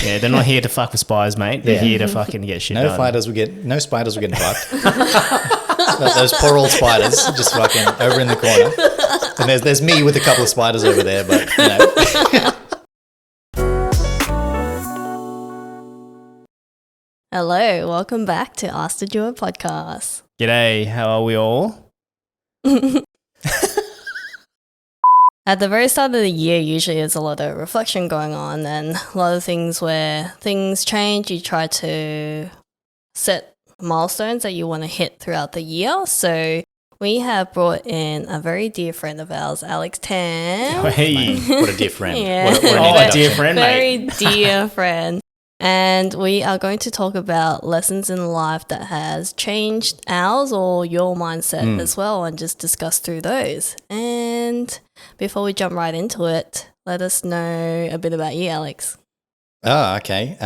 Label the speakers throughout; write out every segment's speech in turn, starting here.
Speaker 1: Yeah, they're not here to fuck with spiders, mate. They're here to fucking get shit done.
Speaker 2: No spiders were getting fucked. Those poor old spiders just fucking over in the corner. And there's me with a couple of spiders over there, but you know.
Speaker 3: Hello, welcome back to Ask the Jewel podcast.
Speaker 1: G'day, how are we all?
Speaker 3: At the very start of the year, usually there's a lot of reflection going on and a lot of things where things change. You try to set milestones that you want to hit throughout the year. So we have brought in a very dear friend of ours, Alex Tam.
Speaker 1: Hey.
Speaker 2: What a dear friend.
Speaker 3: Yeah.
Speaker 2: What an
Speaker 1: Oh, a
Speaker 2: introduction.
Speaker 1: dear friend,
Speaker 3: Very
Speaker 1: mate.
Speaker 3: dear friend. And we are going to talk about lessons in life that has changed ours or your mindset as well, and just discuss through those. And before we jump right into it, let us know a bit about you, Alex.
Speaker 2: Oh, okay.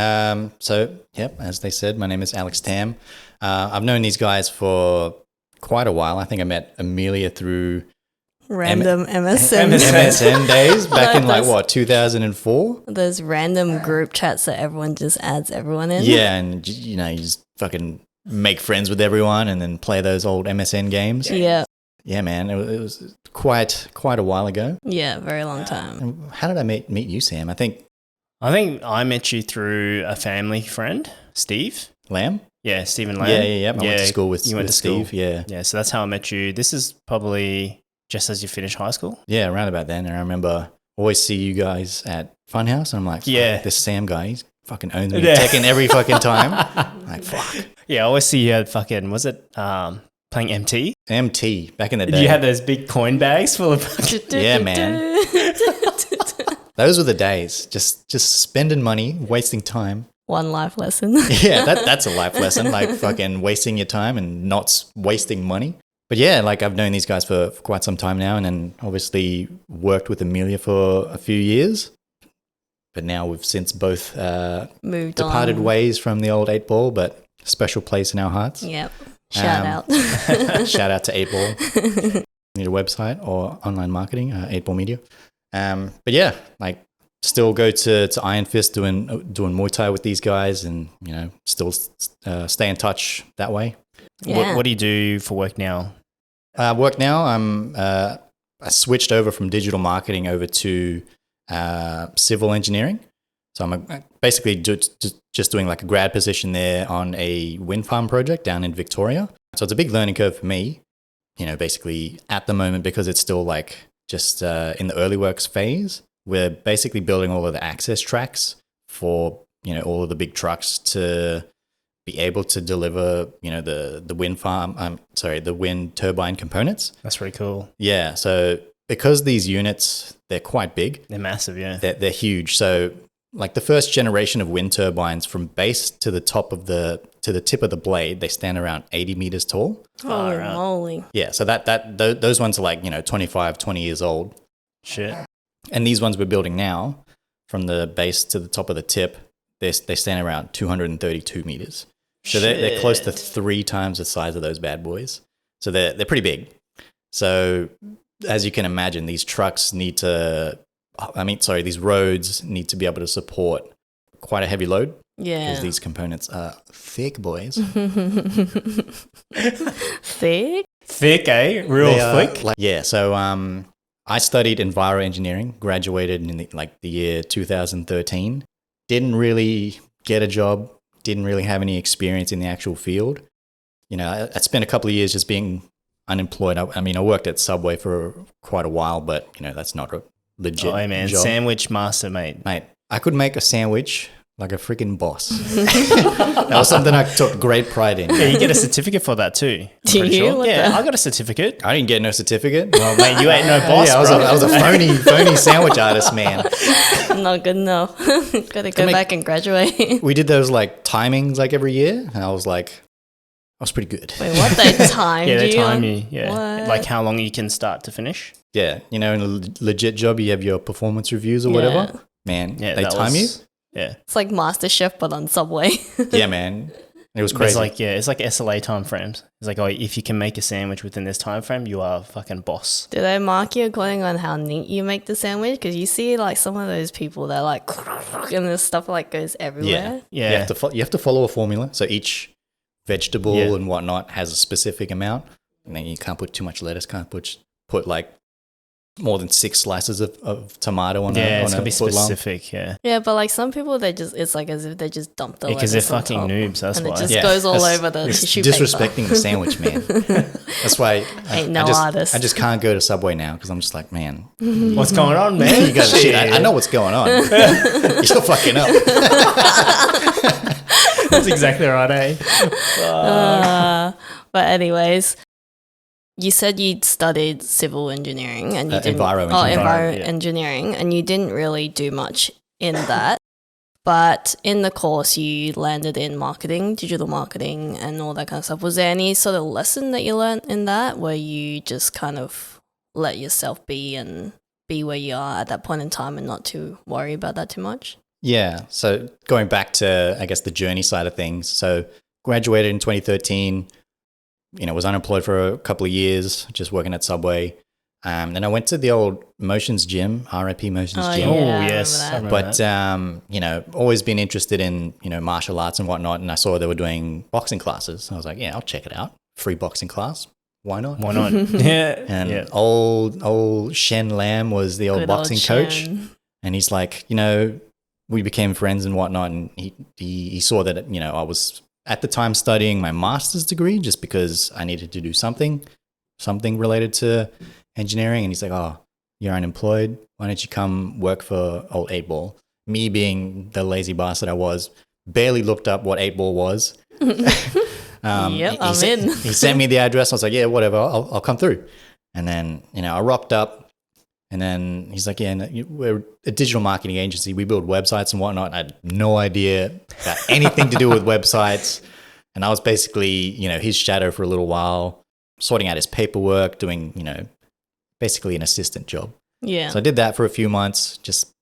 Speaker 2: So, as they said, my name is Alex Tam. I've known these guys for quite a while. I think I met Amelia through
Speaker 3: Random MSN.
Speaker 2: MSN days back in
Speaker 3: Those-
Speaker 2: 2004.
Speaker 3: Those random group chats that everyone just adds everyone in.
Speaker 2: Yeah, and you just fucking make friends with everyone and then play those old MSN games.
Speaker 3: Yeah.
Speaker 2: Yeah, man, it was quite a while ago.
Speaker 3: Yeah, very long time.
Speaker 2: And how did I meet you, Sam? I think
Speaker 1: I met you through a family friend, Steve.
Speaker 2: Lamb.
Speaker 1: Yeah, Stephen Lamb.
Speaker 2: Yeah. I went to school with
Speaker 1: you went to
Speaker 2: Steve.
Speaker 1: school.
Speaker 2: Yeah.
Speaker 1: Yeah, so that's how I met you. This is probably just as you finished high school.
Speaker 2: Yeah, around about then. And I remember always see you guys at Funhouse. And I'm like,
Speaker 1: Yeah.
Speaker 2: this Sam guy, he's fucking owns me.
Speaker 1: Yeah.
Speaker 2: Taking every fucking time. Like, fuck.
Speaker 1: Yeah, I always see you had fucking, was it playing MT?
Speaker 2: MT, back in the day.
Speaker 1: You had those big coin bags full of
Speaker 2: Yeah, man. Those were the days. Just spending money, wasting time.
Speaker 3: One life lesson.
Speaker 2: Yeah, that's a life lesson. Like fucking wasting your time and not wasting money. But yeah, like I've known these guys for quite some time now, and then obviously worked with Amelia for a few years. But now we've since both
Speaker 3: Moved
Speaker 2: departed
Speaker 3: on.
Speaker 2: ways from the old 8 Ball, but special place in our hearts.
Speaker 3: Yep. Shout out.
Speaker 2: Shout out to 8 Ball. Need a website or online marketing, 8 Ball Media. But yeah, like still go to Iron Fist doing Muay Thai with these guys, and you know still stay in touch that way.
Speaker 3: Yeah.
Speaker 1: What do you do for work now?
Speaker 2: Work now. I switched over from digital marketing over to civil engineering. So I'm basically just doing like a grad position there on a wind farm project down in Victoria. So it's a big learning curve for me, you know, basically at the moment, because it's still like just in the early works phase. We're basically building all of the access tracks for, you know, all of the big trucks to be able to deliver, you know, the wind farm, the wind turbine components.
Speaker 1: That's really cool.
Speaker 2: Yeah. So because these units, they're quite big.
Speaker 1: They're massive, yeah.
Speaker 2: They're huge. So like the first generation of wind turbines, from base to the tip of the blade, they stand around 80 meters tall.
Speaker 3: Holy
Speaker 1: right.
Speaker 3: moly.
Speaker 2: Yeah. So those ones are like, you know, 25, 20 years old.
Speaker 1: Shit.
Speaker 2: And these ones we're building now, from the base to the top of the tip, they stand around 232 meters. So they're close to 3 times the size of those bad boys. So they're pretty big. So as you can imagine, these trucks these roads need to be able to support quite a heavy load.
Speaker 3: Yeah.
Speaker 2: Because these components are thick, boys.
Speaker 3: Thick?
Speaker 1: Thick, eh? Real
Speaker 2: They are,
Speaker 1: thick.
Speaker 2: yeah. So I studied enviroengineering, graduated in the year 2013. Didn't really get a job. Didn't really have any experience in the actual field. You know, I spent a couple of years just being unemployed. I worked at Subway for quite a while, but you know, that's not a legit
Speaker 1: Oh, man.
Speaker 2: job.
Speaker 1: Sandwich master, mate.
Speaker 2: Mate, I could make a sandwich like a freaking boss. That was something I took great pride in.
Speaker 1: Yeah, you get a certificate for that too. I'm
Speaker 3: Do
Speaker 1: pretty
Speaker 3: you?
Speaker 1: Sure.
Speaker 3: What
Speaker 1: Yeah,
Speaker 3: the-
Speaker 1: I got a certificate.
Speaker 2: I didn't get no certificate.
Speaker 1: Well, mate, you ain't no boss,
Speaker 2: Yeah,
Speaker 1: bro.
Speaker 2: I was a phony phony sandwich artist, man.
Speaker 3: Not good enough. Gotta go
Speaker 2: make-
Speaker 3: back and graduate.
Speaker 2: We did those like timings like every year, and I was pretty good.
Speaker 3: Wait, what? They timed
Speaker 1: Yeah, they
Speaker 3: you?
Speaker 1: time you. Yeah.
Speaker 3: What?
Speaker 1: Like how long you can start to finish.
Speaker 2: Yeah, you know, in a legit job, you have your performance reviews or
Speaker 3: Yeah.
Speaker 2: whatever. Man,
Speaker 1: Yeah,
Speaker 2: they
Speaker 1: that
Speaker 2: time you.
Speaker 1: was- Yeah.
Speaker 3: It's like MasterChef, but on Subway.
Speaker 2: Yeah, man. It was
Speaker 1: There's
Speaker 2: crazy.
Speaker 1: it's like SLA time frames. It's like, oh, if you can make a sandwich within this time frame, you are a fucking boss.
Speaker 3: Do they mark you according on how neat you make the sandwich? Because you see like some of those people that like and the stuff like goes everywhere.
Speaker 1: Yeah.
Speaker 2: You have to follow a formula. So each vegetable
Speaker 1: Yeah.
Speaker 2: and whatnot has a specific amount. And then you can't put too much lettuce, can't put like more than 6 slices of tomato on
Speaker 1: It's
Speaker 2: a
Speaker 1: gonna be
Speaker 2: foot long.
Speaker 1: specific. Yeah.
Speaker 3: Yeah, but like some people, it's like as if they just dump the
Speaker 1: Because they're
Speaker 3: lettuce on
Speaker 1: fucking
Speaker 3: top,
Speaker 1: noobs. That's
Speaker 3: and
Speaker 1: why.
Speaker 3: it just
Speaker 2: Yeah,
Speaker 3: goes all
Speaker 2: that's-
Speaker 3: over the
Speaker 2: it's
Speaker 3: tissue
Speaker 2: disrespecting the sandwich, man. That's why
Speaker 3: Ain't no artist.
Speaker 2: I just can't go to Subway now because I'm just like, man,
Speaker 1: What's going on, man?
Speaker 2: you guys, shit, I know what's going on. You're fucking up.
Speaker 1: That's exactly right, eh?
Speaker 3: But anyways, you said you'd studied civil engineering and you didn't.
Speaker 2: Enviro
Speaker 3: Oh,
Speaker 2: engineering.
Speaker 3: enviro
Speaker 1: Yeah.
Speaker 3: engineering, and you didn't really do much in that. But in the course, you landed in marketing, digital marketing, and all that kind of stuff. Was there any sort of lesson that you learned in that where you just kind of let yourself be and be where you are at that point in time and not to worry about that too much?
Speaker 2: Yeah. So going back to, I guess, the journey side of things. So graduated in 2013, was unemployed for a couple of years, just working at Subway. Then I went to the old Motions gym, RIP Motions
Speaker 3: Oh,
Speaker 2: gym.
Speaker 1: Oh,
Speaker 3: Yeah, I
Speaker 1: yes. I
Speaker 3: remember
Speaker 1: remember that.
Speaker 2: But, always been interested in, martial arts and whatnot. And I saw they were doing boxing classes. I was like, yeah, I'll check it out. Free boxing class. Why not?
Speaker 1: Why not? Yeah.
Speaker 2: And
Speaker 1: yeah.
Speaker 2: old Shen Lam was the old
Speaker 3: Good
Speaker 2: boxing coach.
Speaker 3: Shen.
Speaker 2: And he's like, we became friends and whatnot. And he saw that, I was at the time studying my master's degree just because I needed to do something related to engineering. And he's like, oh, you're unemployed. Why don't you come work for old 8 Ball? Me being the lazy bastard I was, barely looked up what 8 Ball was.
Speaker 3: Yep, I'm in.
Speaker 2: He sent me the address. I was like, yeah, whatever, I'll come through. And then, I rocked up. And then he's like, yeah, no, we're a digital marketing agency. We build websites and whatnot. I had no idea about anything to do with websites. And I was basically, his shadow for a little while, sorting out his paperwork, doing, basically an assistant job.
Speaker 3: Yeah.
Speaker 2: So I did that for a few months, just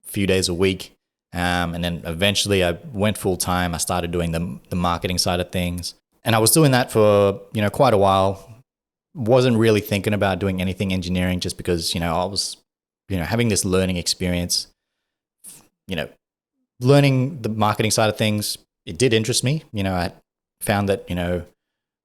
Speaker 2: a few days a week. And then eventually I went full time. I started doing the marketing side of things. And I was doing that for, quite a while. Wasn't really thinking about doing anything engineering just because, I was, having this learning experience, learning the marketing side of things. It did interest me. I found that,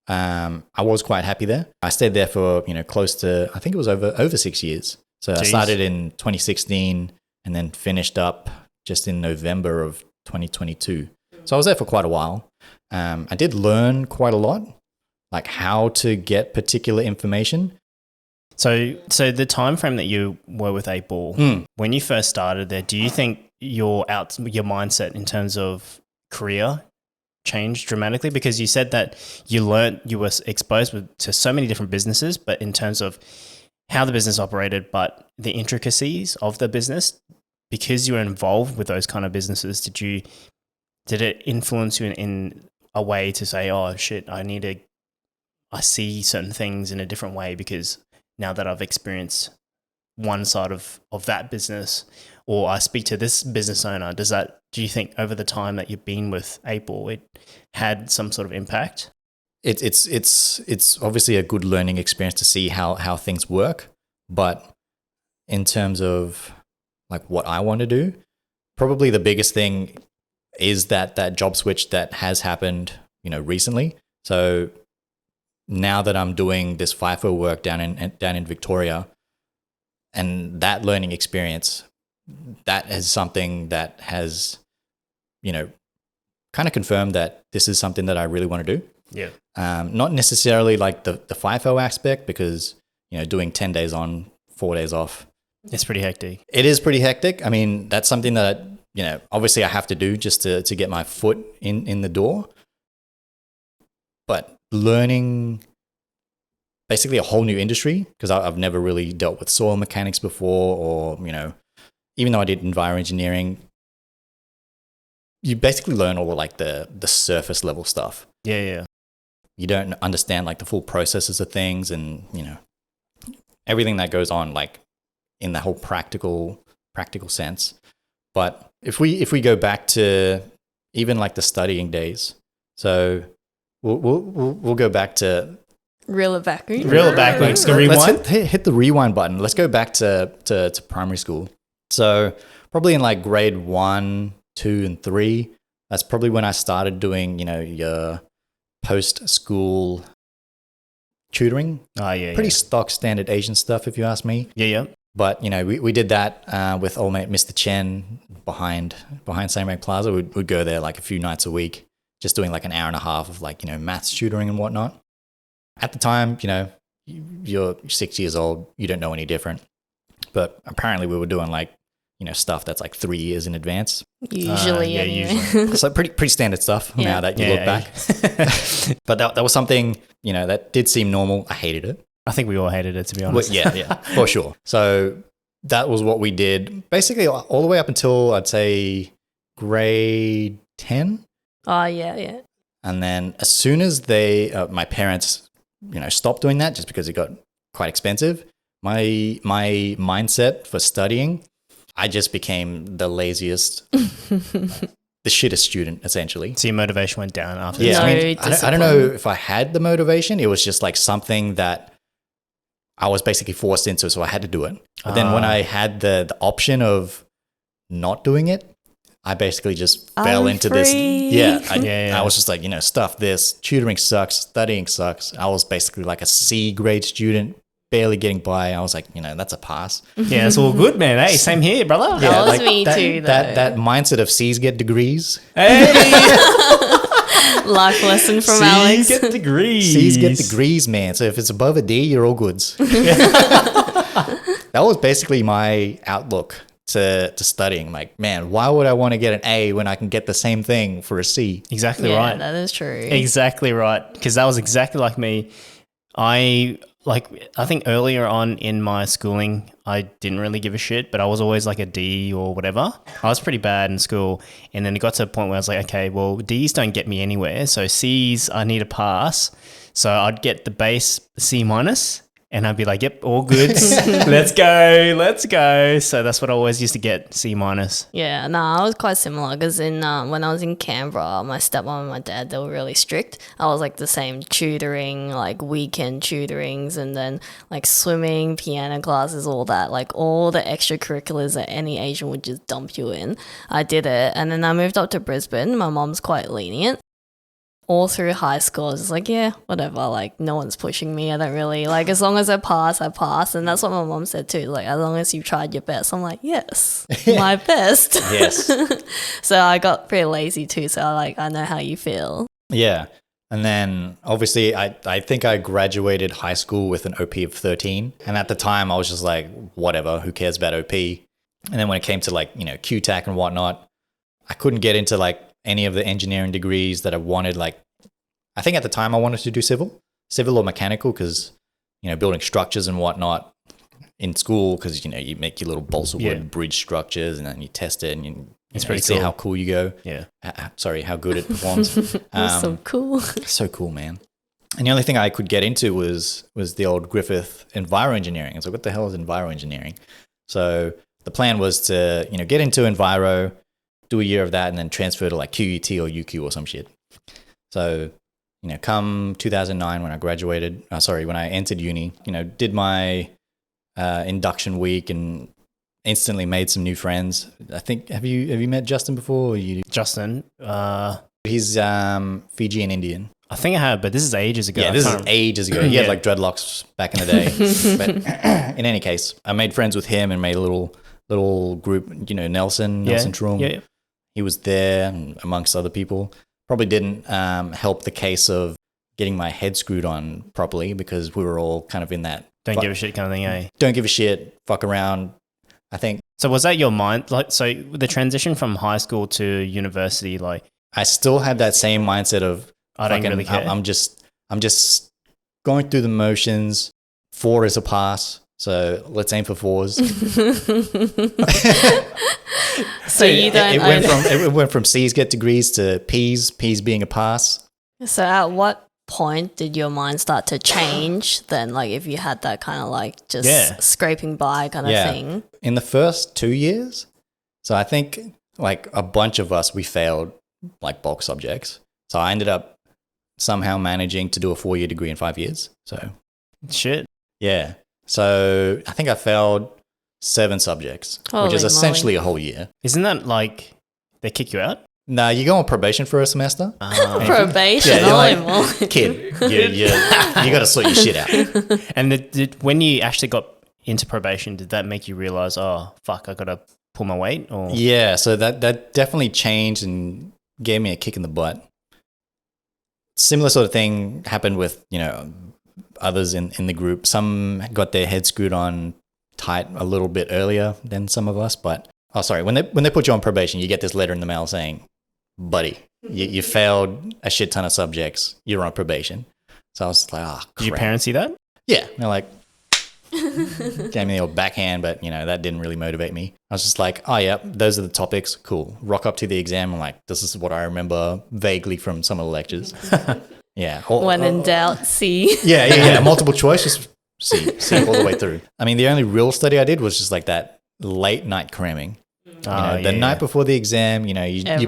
Speaker 2: I was quite happy there. I stayed there for, close to, I think it was over 6 years. So I
Speaker 1: Jeez.
Speaker 2: started in 2016 and then finished up just in November of 2022. So I was there for quite a while. I did learn quite a lot, like how to get particular information.
Speaker 1: So the time frame that you were with 8 Ball, when you first started there, do you think your mindset in terms of career changed dramatically? Because you said that you were exposed to so many different businesses, but in terms of how the business operated, but the intricacies of the business, because you were involved with those kind of businesses, did it influence you in a way to say, oh shit, I see certain things in a different way because now that I've experienced one side of that business, or I speak to this business owner, do you think over the time that you've been with 8 Ball, it had some sort of impact?
Speaker 2: It's obviously a good learning experience to see how things work. But in terms of like what I want to do, probably the biggest thing is that job switch that has happened, recently. So now that I'm doing this FIFO work down in Victoria, and that learning experience, that is something that has, kind of confirmed that this is something that I really want to do.
Speaker 1: Yeah.
Speaker 2: Not necessarily like the FIFO aspect, because, doing 10 days on, 4 days off.
Speaker 1: It's pretty hectic.
Speaker 2: It is pretty hectic. I mean, that's something that, obviously I have to do just to get my foot in the door. But learning basically a whole new industry, because I've never really dealt with soil mechanics before, or, even though I did enviro engineering, you basically learn all like the surface level stuff.
Speaker 1: Yeah.
Speaker 2: You don't understand like the full processes of things and, everything that goes on like in the whole practical sense. But if we go back to even like the studying days, So we'll go back to
Speaker 3: Reel it back.
Speaker 1: Reel it back. Let's go rewind.
Speaker 2: Let's hit the rewind button. Let's go back to primary school. So probably in like grade 1, 2, and 3, that's probably when I started doing, your post-school tutoring.
Speaker 1: Oh, yeah.
Speaker 2: Pretty stock standard Asian stuff, if you ask me.
Speaker 1: Yeah.
Speaker 2: But, we did that with old mate Mr. Chen behind Sandbank Plaza. We'd go there like a few nights a week, just doing like an hour and a half of like, maths tutoring and whatnot. At the time, you're 6 years old, you don't know any different. But apparently we were doing like, stuff that's like 3 years in advance.
Speaker 3: Usually, anyway.
Speaker 2: So pretty standard stuff now that you look back. But that was something, that did seem normal. I hated it.
Speaker 1: I think we all hated it, to be honest.
Speaker 2: Well, yeah, for sure. So that was what we did basically all the way up until I'd say grade 10.
Speaker 3: Oh, yeah.
Speaker 2: And then as soon as my parents, stopped doing that just because it got quite expensive, my mindset for studying, I just became the laziest, the shittest student, essentially.
Speaker 1: So your motivation went down after
Speaker 2: Yeah,
Speaker 1: that?
Speaker 2: I don't know if I had the motivation. It was just like something that I was basically forced into, so I had to do it. But then when I had the option of not doing it, I basically just fell into this. Yeah, I was just like, stuff this. Tutoring sucks. Studying sucks. I was basically like a C grade student, barely getting by. I was like, that's a pass.
Speaker 1: Yeah, it's all good, man. Hey, same here, brother.
Speaker 3: That was me too, though.
Speaker 2: That mindset of C's get degrees.
Speaker 1: Hey,
Speaker 3: Life lesson from
Speaker 1: C's
Speaker 3: Alex.
Speaker 1: get degrees.
Speaker 2: C's get degrees, man. So if it's above a D, you're all goods. That was basically my outlook to studying. Like, man, why would I want to get an A when I can get the same thing for a C?
Speaker 1: Exactly
Speaker 3: Yeah,
Speaker 1: right.
Speaker 3: that is true.
Speaker 1: Exactly right. Because that was exactly like me. I think earlier on in my schooling, I didn't really give a shit, but I was always like a D or whatever. I was pretty bad in school. And then it got to a point where I was like, okay, well, Ds don't get me anywhere. So Cs, I need a pass. So I'd get the base C minus. And I'd be like, yep, all good. Let's go. So that's what I always used to get, C minus.
Speaker 3: Yeah, no, I was quite similar because when I was in Canberra, my stepmom and my dad, they were really strict. I was like the same tutoring, like weekend tutorings, and then like swimming, piano classes, all that, like all the extracurriculars that any Asian would just dump you in. I did it. And then I moved up to Brisbane. My mom's quite lenient. All through high school, I was like, yeah, whatever. Like, no one's pushing me. I don't really, like, as long as I pass, I pass. And that's what my mom said too. Like, as long as you tried your best. I'm like, yes, my best.
Speaker 2: Yes.
Speaker 3: So I got pretty lazy too. So I know how you feel.
Speaker 2: Yeah. And then obviously I think I graduated high school with an OP of 13. And at the time I was just like, whatever, who cares about OP? And then when it came to like, QTAC and whatnot, I couldn't get into like any of the engineering degrees that I wanted. Like, I think at the time I wanted to do civil or mechanical because, building structures and whatnot in school because, you make your little balsa wood bridge structures and then you test it and you see how cool you go.
Speaker 1: Yeah.
Speaker 2: How good it performs.
Speaker 3: So cool.
Speaker 2: So cool, man. And the only thing I could get into was the old Griffith Enviro Engineering. So what the hell is Enviro Engineering? So the plan was to, get into Enviro, do a year of that and then transfer to like QUT or UQ or some shit. So, come 2009 when I graduated, when I entered uni, did my induction week and instantly made some new friends. I think, have you met Justin before?
Speaker 1: Justin?
Speaker 2: He's Fijian Indian.
Speaker 1: I think I have, but this is ages ago.
Speaker 2: Yeah, this is ages ago. He had like dreadlocks back in the day. But in any case, I made friends with him and made a little group, Nelson Troom.
Speaker 1: Yeah.
Speaker 2: He was there amongst other people. Probably didn't help the case of getting my head screwed on properly because we were all kind of in that
Speaker 1: don't give a shit kind of thing, eh?
Speaker 2: Don't give a shit, fuck around, I think.
Speaker 1: So was that your mind? Like, so the transition from high school to university, like...
Speaker 2: I still had that same mindset of...
Speaker 1: I don't really care.
Speaker 2: I'm just going through the motions. 4 is a pass. So let's aim for 4s.
Speaker 3: So you don't.
Speaker 2: It went from C's get degrees to P's being a pass.
Speaker 3: So at what point did your mind start to change? Then, like, if you had that kind of like just scraping by kind of thing.
Speaker 2: In the first 2 years, so I think like a bunch of us we failed like bulk subjects. So I ended up somehow managing to do a 4-year degree in 5 years. So
Speaker 1: Shit.
Speaker 2: yeah. So I think I failed 7 subjects, which
Speaker 3: Holy
Speaker 2: is essentially
Speaker 3: moly.
Speaker 2: a whole year.
Speaker 1: Isn't that like they kick you out?
Speaker 2: Nah, you go on probation for a semester.
Speaker 3: Probation.
Speaker 2: Yeah, you're
Speaker 3: Holy
Speaker 2: like,
Speaker 3: moly.
Speaker 2: Kid, you got to sort your shit out.
Speaker 1: And when you actually got into probation, did that make you realize, oh, fuck, I got to pull my weight? Or
Speaker 2: Yeah, so that definitely changed and gave me a kick in the butt. Similar sort of thing happened with, others in the group. Some got their head screwed on tight a little bit earlier than some of us, but when they put you on probation, you get this letter in the mail saying, buddy, you failed a shit ton of subjects, you're on probation. So I was like, oh, crap.
Speaker 1: did your parents see that?
Speaker 2: Yeah, they're like, gave me the old backhand, but that didn't really motivate me. I was just like, oh yeah, those are the topics, cool. Rock up to the exam, I'm like, this is what I remember vaguely from some of the lectures. Yeah.
Speaker 3: When in doubt, see.
Speaker 2: Yeah. Multiple choice, just see all the way through. I mean, the only real study I did was just like that late night cramming. The night before the exam, you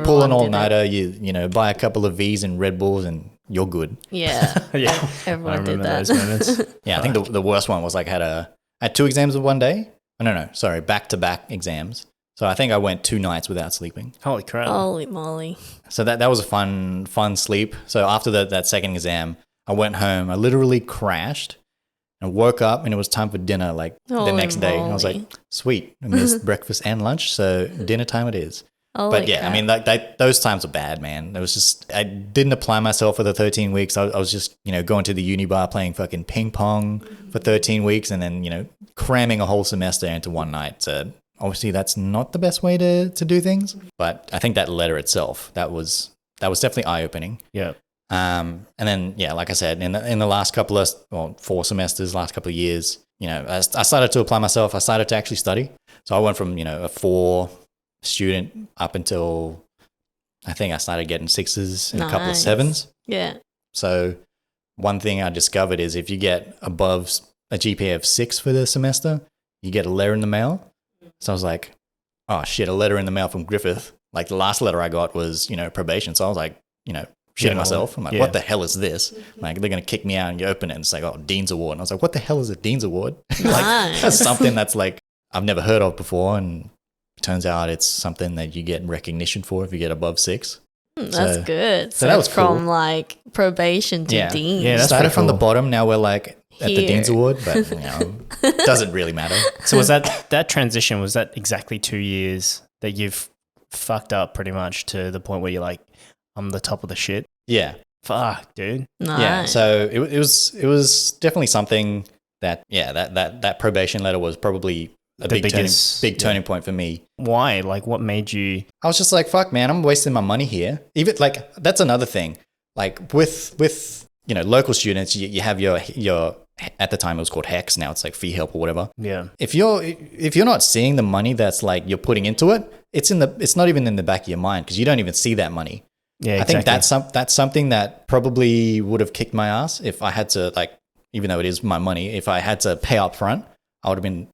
Speaker 2: pull an
Speaker 3: Everyone did
Speaker 2: all-nighter, you buy a couple of V's and Red Bulls and you're good.
Speaker 3: Yeah.
Speaker 1: Yeah.
Speaker 3: Everyone
Speaker 1: I
Speaker 3: did
Speaker 1: remember
Speaker 3: that.
Speaker 1: those moments.
Speaker 2: Yeah, I think the worst one was like I had 2 exams in one day. Oh, no, sorry, back-to-back exams. So I think I went 2 nights without sleeping.
Speaker 1: Holy crap.
Speaker 3: Holy moly.
Speaker 2: So that was a fun sleep. So after that second exam, I went home. I literally crashed and woke up and it was time for dinner like the
Speaker 3: Holy
Speaker 2: next day. And I was
Speaker 3: moly.
Speaker 2: like, sweet, I missed breakfast and lunch, so dinner time it is.
Speaker 3: Holy
Speaker 2: But yeah,
Speaker 3: crap.
Speaker 2: I mean, those times were bad, man. It was just, I didn't apply myself for the 13 weeks. I was just, going to the uni bar playing fucking ping pong for 13 weeks and then, cramming a whole semester into one night. So obviously that's not the best way to do things. But I think that letter itself, that was definitely eye-opening.
Speaker 1: Yeah.
Speaker 2: And then, yeah, like I said, in the last couple of, 4 semesters, last couple of years, I started to apply myself. I started to actually study. So I went from, a 4 student up until I think I started getting 6s and a couple of
Speaker 3: Nice.
Speaker 2: 7s.
Speaker 3: Yeah.
Speaker 2: So one thing I discovered is if you get above a GPA of 6 for the semester, you get a letter in the mail. So I was like, oh shit, a letter in the mail from Griffith. Like the last letter I got was, probation. So I was like, shitting myself. I'm like, what the hell is this? Like they're going to kick me out and you open it and it's like, oh, Dean's Award. And I was like, what the hell is a Dean's Award? Like
Speaker 3: Nice.
Speaker 2: that's something that's like I've never heard of before. And it turns out it's something that you get recognition for if you get above 6.
Speaker 3: That's good. So
Speaker 2: that was
Speaker 3: from
Speaker 2: cool.
Speaker 3: like probation to
Speaker 2: Yeah.
Speaker 3: dean.
Speaker 1: Yeah, that's
Speaker 2: Started
Speaker 1: pretty
Speaker 2: from the
Speaker 1: cool.
Speaker 2: bottom. Now we're like at the
Speaker 3: Here.
Speaker 2: Dean's Award, but it doesn't really matter.
Speaker 1: So was that transition, was that exactly 2 years that you've fucked up pretty much to the point where you're like, I'm the top of the shit?
Speaker 2: Yeah.
Speaker 1: Fuck, dude.
Speaker 3: Nice.
Speaker 2: Yeah. So it was definitely something that that probation letter was probably a
Speaker 1: The
Speaker 2: big
Speaker 1: biggest-
Speaker 2: turning point for me.
Speaker 1: Why? Like, what made you?
Speaker 2: I was just like, fuck, man, I'm wasting my money here. Even like that's another thing. Like with local students, you have your at the time it was called HEX. Now it's like fee help or whatever.
Speaker 1: Yeah.
Speaker 2: If you're not seeing the money that's like you're putting into it, it's not even in the back of your mind because you don't even see that money.
Speaker 1: Yeah,
Speaker 2: I think
Speaker 1: exactly.
Speaker 2: that's something that probably would have kicked my ass if I had to, like, even though it is my money, if I had to pay up front, I would have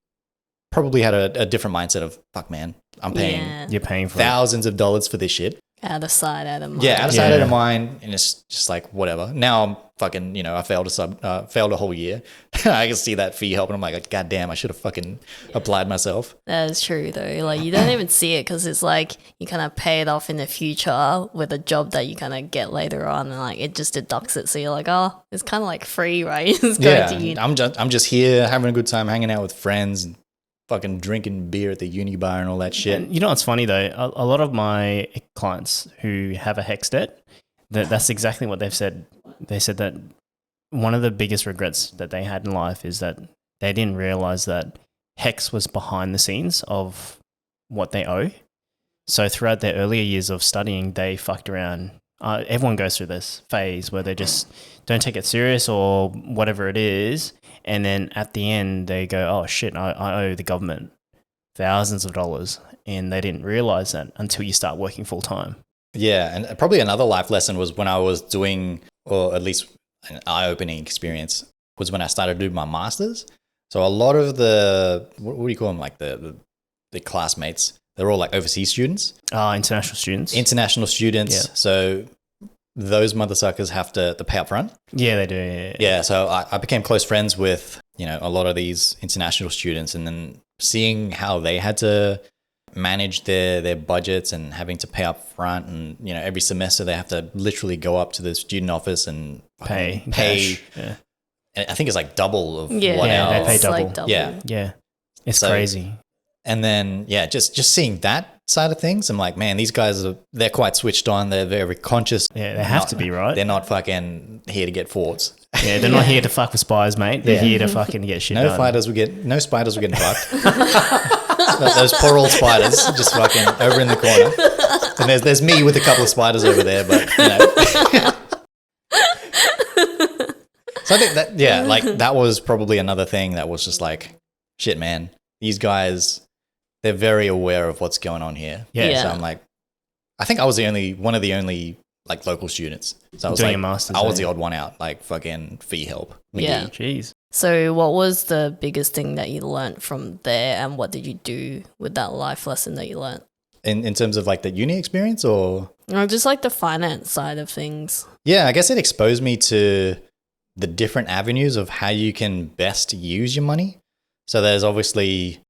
Speaker 2: probably had a different mindset of, fuck, man, I'm paying
Speaker 3: Yeah.
Speaker 1: You're paying for
Speaker 2: thousands of dollars for this shit.
Speaker 3: Out of sight, out of mind.
Speaker 2: Yeah, out of sight,
Speaker 1: Yeah.
Speaker 2: out of mind, and it's just like whatever. Now I'm fucking, I failed a whole year. I can see that fee help, and I'm like, God damn, I should have fucking applied myself.
Speaker 3: That is true though. Like you don't even see it because it's like you kind of pay it off in the future with a job that you kind of get later on, and like it just deducts it. So you're like, oh, it's kind of like free, right? It's going to uni.
Speaker 2: I'm just here having a good time, hanging out with friends, and fucking drinking beer at the uni bar and all that shit.
Speaker 1: And you know what's funny though? A lot of my clients who have a HEX debt, that's exactly what they've said. They said that one of the biggest regrets that they had in life is that they didn't realize that HEX was behind the scenes of what they owe. So throughout their earlier years of studying, they fucked around. Everyone goes through this phase where they just don't take it serious or whatever it is. And then at the end, they go, oh shit, I owe the government thousands of dollars. And they didn't realize that until you start working full time.
Speaker 2: Yeah, and probably another life lesson was when I was doing, or at least an eye-opening experience, was when I started doing my masters. So a lot of the what do you call them, like the classmates, they're all like overseas students,
Speaker 1: International students.
Speaker 2: international students.
Speaker 1: Yeah.
Speaker 2: So those mother suckers have to pay up front.
Speaker 1: Yeah, they do. Yeah.
Speaker 2: Yeah, so I became close friends with, a lot of these international students, and then seeing how they had to manage their budgets and having to pay up front, and every semester they have to literally go up to the student office and
Speaker 1: Pay. Yeah.
Speaker 2: I think it's like double of
Speaker 3: Yeah,
Speaker 2: what
Speaker 1: Yeah, they
Speaker 2: our
Speaker 1: pay
Speaker 3: it's like
Speaker 1: double.
Speaker 2: Yeah.
Speaker 1: Yeah. It's
Speaker 2: So-
Speaker 1: crazy.
Speaker 2: And then, just seeing that side of things, I'm like, man, these guys they're quite switched on. They're very conscious.
Speaker 1: Yeah, they have to be, right?
Speaker 2: They're not fucking here to get forwards.
Speaker 1: Yeah, they're not here to fuck with spies, mate. They're
Speaker 2: Yeah.
Speaker 1: here to fucking get shit
Speaker 2: No
Speaker 1: done.
Speaker 2: spiders were getting fucked. Those poor old spiders just fucking over in the corner. And there's me with a couple of spiders over there, but So I think that was probably another thing that was just like, shit, man, these guys, they're very aware of what's going on here.
Speaker 1: Yeah.
Speaker 2: So I'm like, I think I was one of the only like local students. So I was
Speaker 1: Doing
Speaker 2: like,
Speaker 1: a master's,
Speaker 2: I was
Speaker 1: eh?
Speaker 2: the odd one out, like fucking fee help.
Speaker 3: Yeah.
Speaker 1: Jeez.
Speaker 3: So, what was the biggest thing that you learnt from there, and what did you do with that life lesson that you learnt?
Speaker 2: In terms of like the uni experience, or
Speaker 3: Just like the finance side of things.
Speaker 2: yeah, I guess it exposed me to the different avenues of how you can best use your money. So there's obviously,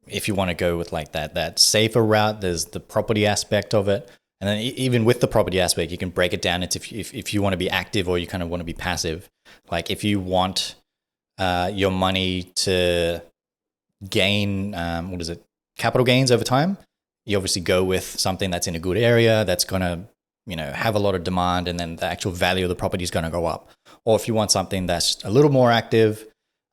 Speaker 2: if you want to go with like that safer route, there's the property aspect of it. And then even with the property aspect, you can break it down into if you want to be active or you kind of want to be passive. Like if you want your money to gain, capital gains over time, you obviously go with something that's in a good area that's going to, have a lot of demand, and then the actual value of the property is going to go up. Or if you want something that's a little more active,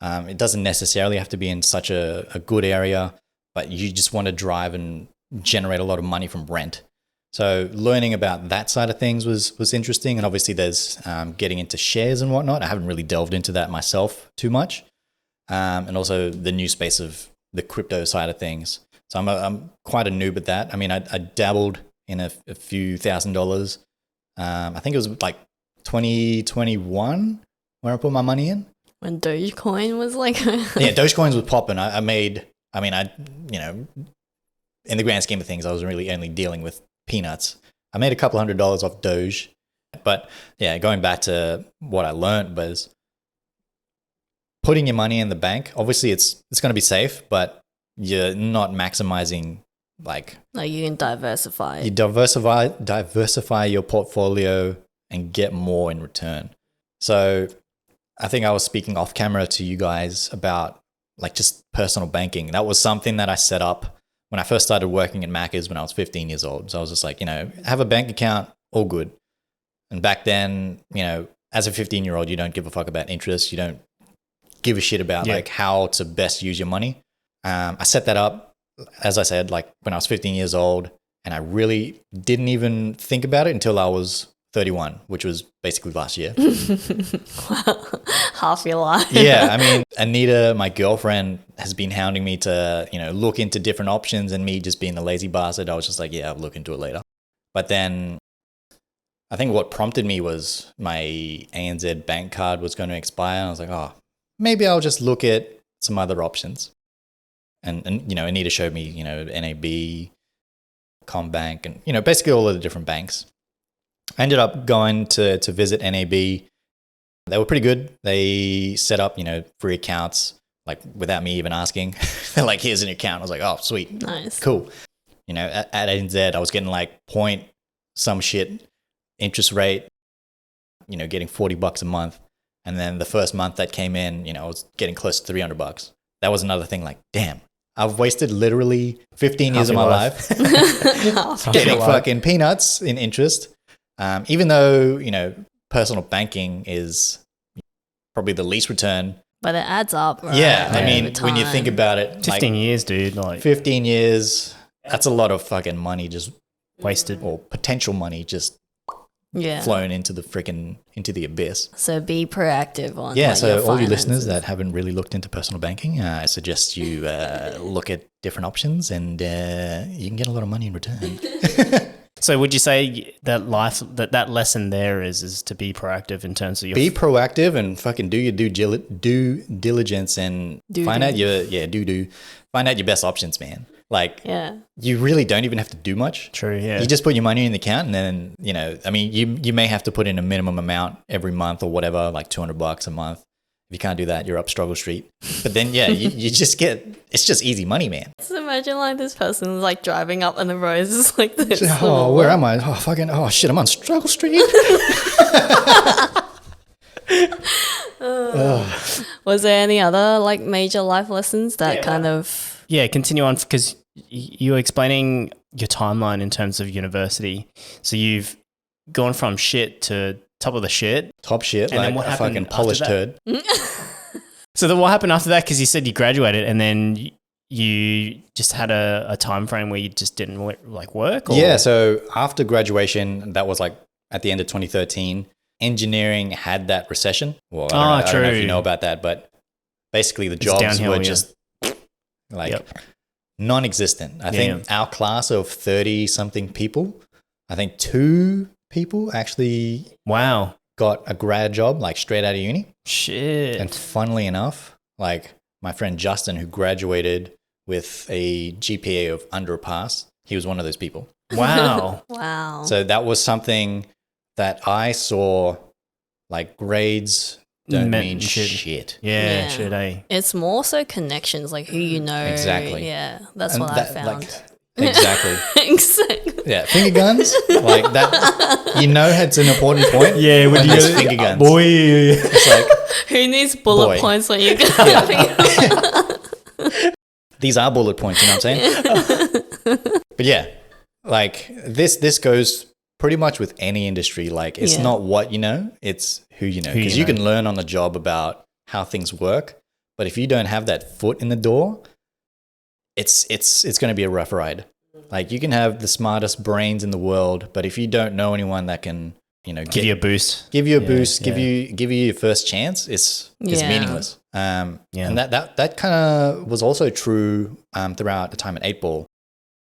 Speaker 2: it doesn't necessarily have to be in such a good area, but you just want to drive and generate a lot of money from rent. So learning about that side of things was interesting. And obviously there's getting into shares and whatnot. I haven't really delved into that myself too much. And also the new space of the crypto side of things. So I'm quite a noob at that. I mean, I dabbled in a few $1,000s. I think it was like 2021 where I put my money in.
Speaker 3: When Dogecoin was like,
Speaker 2: Yeah, Dogecoins was popping. In the grand scheme of things, I was really only dealing with peanuts. I made a couple $100s off Doge. But yeah, going back to what I learned was putting your money in the bank. Obviously, it's going to be safe, but you're not maximizing like
Speaker 3: you can diversify.
Speaker 2: you diversify your portfolio and get more in return. So I think I was speaking off camera to you guys about like just personal banking. That was something that I set up when I first started working at Macca's when I was 15 years old. So I was just like, have a bank account, all good. And back then, as a 15-year-old, you don't give a fuck about interest. You don't give a shit about like how to best use your money. I set that up, as I said, like when I was 15 years old, and I really didn't even think about it until I was 31, which was basically last year.
Speaker 3: Half your life.
Speaker 2: Yeah, I mean, Anita, my girlfriend, has been hounding me to, look into different options, and me just being the lazy bastard, I was just like, yeah, I'll look into it later. But then I think what prompted me was my ANZ bank card was going to expire. And I was like, oh, maybe I'll just look at some other options. And Anita showed me, NAB, Combank, and, basically all of the different banks. I ended up going to visit NAB. They were pretty good. They set up, free accounts, like without me even asking. They're like, here's an account. I was like, oh, sweet.
Speaker 3: Nice.
Speaker 2: Cool. At ANZ, I was getting like point some shit interest rate, getting $40 a month. And then the first month that came in, I was getting close to $300. That was another thing like, damn, I've wasted literally 15 years of my life getting fucking peanuts in interest. Even though, personal banking is probably the least return.
Speaker 3: But it adds up, right?
Speaker 2: Yeah. I mean,
Speaker 3: over
Speaker 2: when you think
Speaker 3: time.
Speaker 2: about it,
Speaker 1: 15 years, dude. Like
Speaker 2: 15 years, that's a lot of fucking money just
Speaker 1: wasted.
Speaker 2: or potential money just
Speaker 3: Yeah.
Speaker 2: flown into the abyss.
Speaker 3: So be proactive on
Speaker 2: Yeah,
Speaker 3: like,
Speaker 2: so
Speaker 3: your
Speaker 2: all you
Speaker 3: finances.
Speaker 2: listeners that haven't really looked into personal banking, I suggest you look at different options, and you can get a lot of money in return.
Speaker 1: So would you say that that lesson there is to be proactive in terms of your
Speaker 2: Be proactive and fucking do your due diligence and find out your best options, man. Like,
Speaker 3: Yeah.
Speaker 2: you really don't even have to do much.
Speaker 1: True. Yeah.
Speaker 2: You just put your money in the account, and then, you know, I mean, you may have to put in a minimum amount every month or whatever, like $200 a month. If you can't do that, you're up struggle street. But then, yeah, you just get, it's just easy money, man.
Speaker 3: Just imagine like this person's like driving up and the road is like this.
Speaker 2: Oh, where am I? Oh, fucking, oh shit, I'm on struggle street.
Speaker 3: Was there any other like major life lessons that kind of...
Speaker 1: Yeah, continue on, because you were explaining your timeline in terms of university. So you've gone from shit to top of the shit.
Speaker 2: Top shit,
Speaker 1: And
Speaker 2: like
Speaker 1: then what
Speaker 2: a
Speaker 1: happened
Speaker 2: fucking
Speaker 1: after
Speaker 2: polished
Speaker 1: that?
Speaker 2: turd.
Speaker 1: So then what happened after that? Because you said you graduated and then you just had a time frame where you just didn't like work? Or?
Speaker 2: Yeah, so after graduation, that was like at the end of 2013, engineering had that recession. Well, I don't know if you know about that, but basically the jobs
Speaker 1: downhill,
Speaker 2: were
Speaker 1: yeah.
Speaker 2: just like non-existent. I think our class of 30-something people, I think 2 people actually
Speaker 1: Wow.
Speaker 2: got a grad job, like straight out of uni.
Speaker 1: Shit.
Speaker 2: And funnily enough, like my friend Justin, who graduated with a GPA of under a pass, he was one of those people.
Speaker 1: Wow.
Speaker 3: Wow.
Speaker 2: So that was something that I saw, like grades don't
Speaker 1: Meant
Speaker 2: mean
Speaker 1: shit.
Speaker 2: shit.
Speaker 1: Yeah,
Speaker 3: Yeah.
Speaker 1: shit, eh?
Speaker 3: It's more so connections, like who you know.
Speaker 2: Exactly.
Speaker 3: Yeah, that's
Speaker 2: And
Speaker 3: what
Speaker 2: that,
Speaker 3: I found.
Speaker 2: Exactly.
Speaker 3: Exactly.
Speaker 2: Yeah, finger guns, like that. You know, it's an important point.
Speaker 1: Yeah,
Speaker 2: when there's finger guns.
Speaker 1: Boy.
Speaker 2: It's like,
Speaker 3: Who needs bullet
Speaker 2: Boy.
Speaker 3: points when you got
Speaker 2: these are bullet points, you know what I'm saying? But yeah, like this goes pretty much with any industry. Like, it's
Speaker 3: Yeah.
Speaker 2: not what you know, it's who you know.
Speaker 1: Who you
Speaker 2: Because you
Speaker 1: know.
Speaker 2: can learn on the job about how things work, but if you don't have that foot in the door, it's going to be a rough ride. Like, you can have the smartest brains in the world, but if you don't know anyone that can, you know,
Speaker 1: Give you a boost.
Speaker 2: give you a
Speaker 1: Yeah,
Speaker 2: boost,
Speaker 1: yeah.
Speaker 2: give you your first chance, it's
Speaker 3: Yeah.
Speaker 2: meaningless.
Speaker 1: Yeah.
Speaker 2: And that kind of was also true throughout the time at 8 Ball.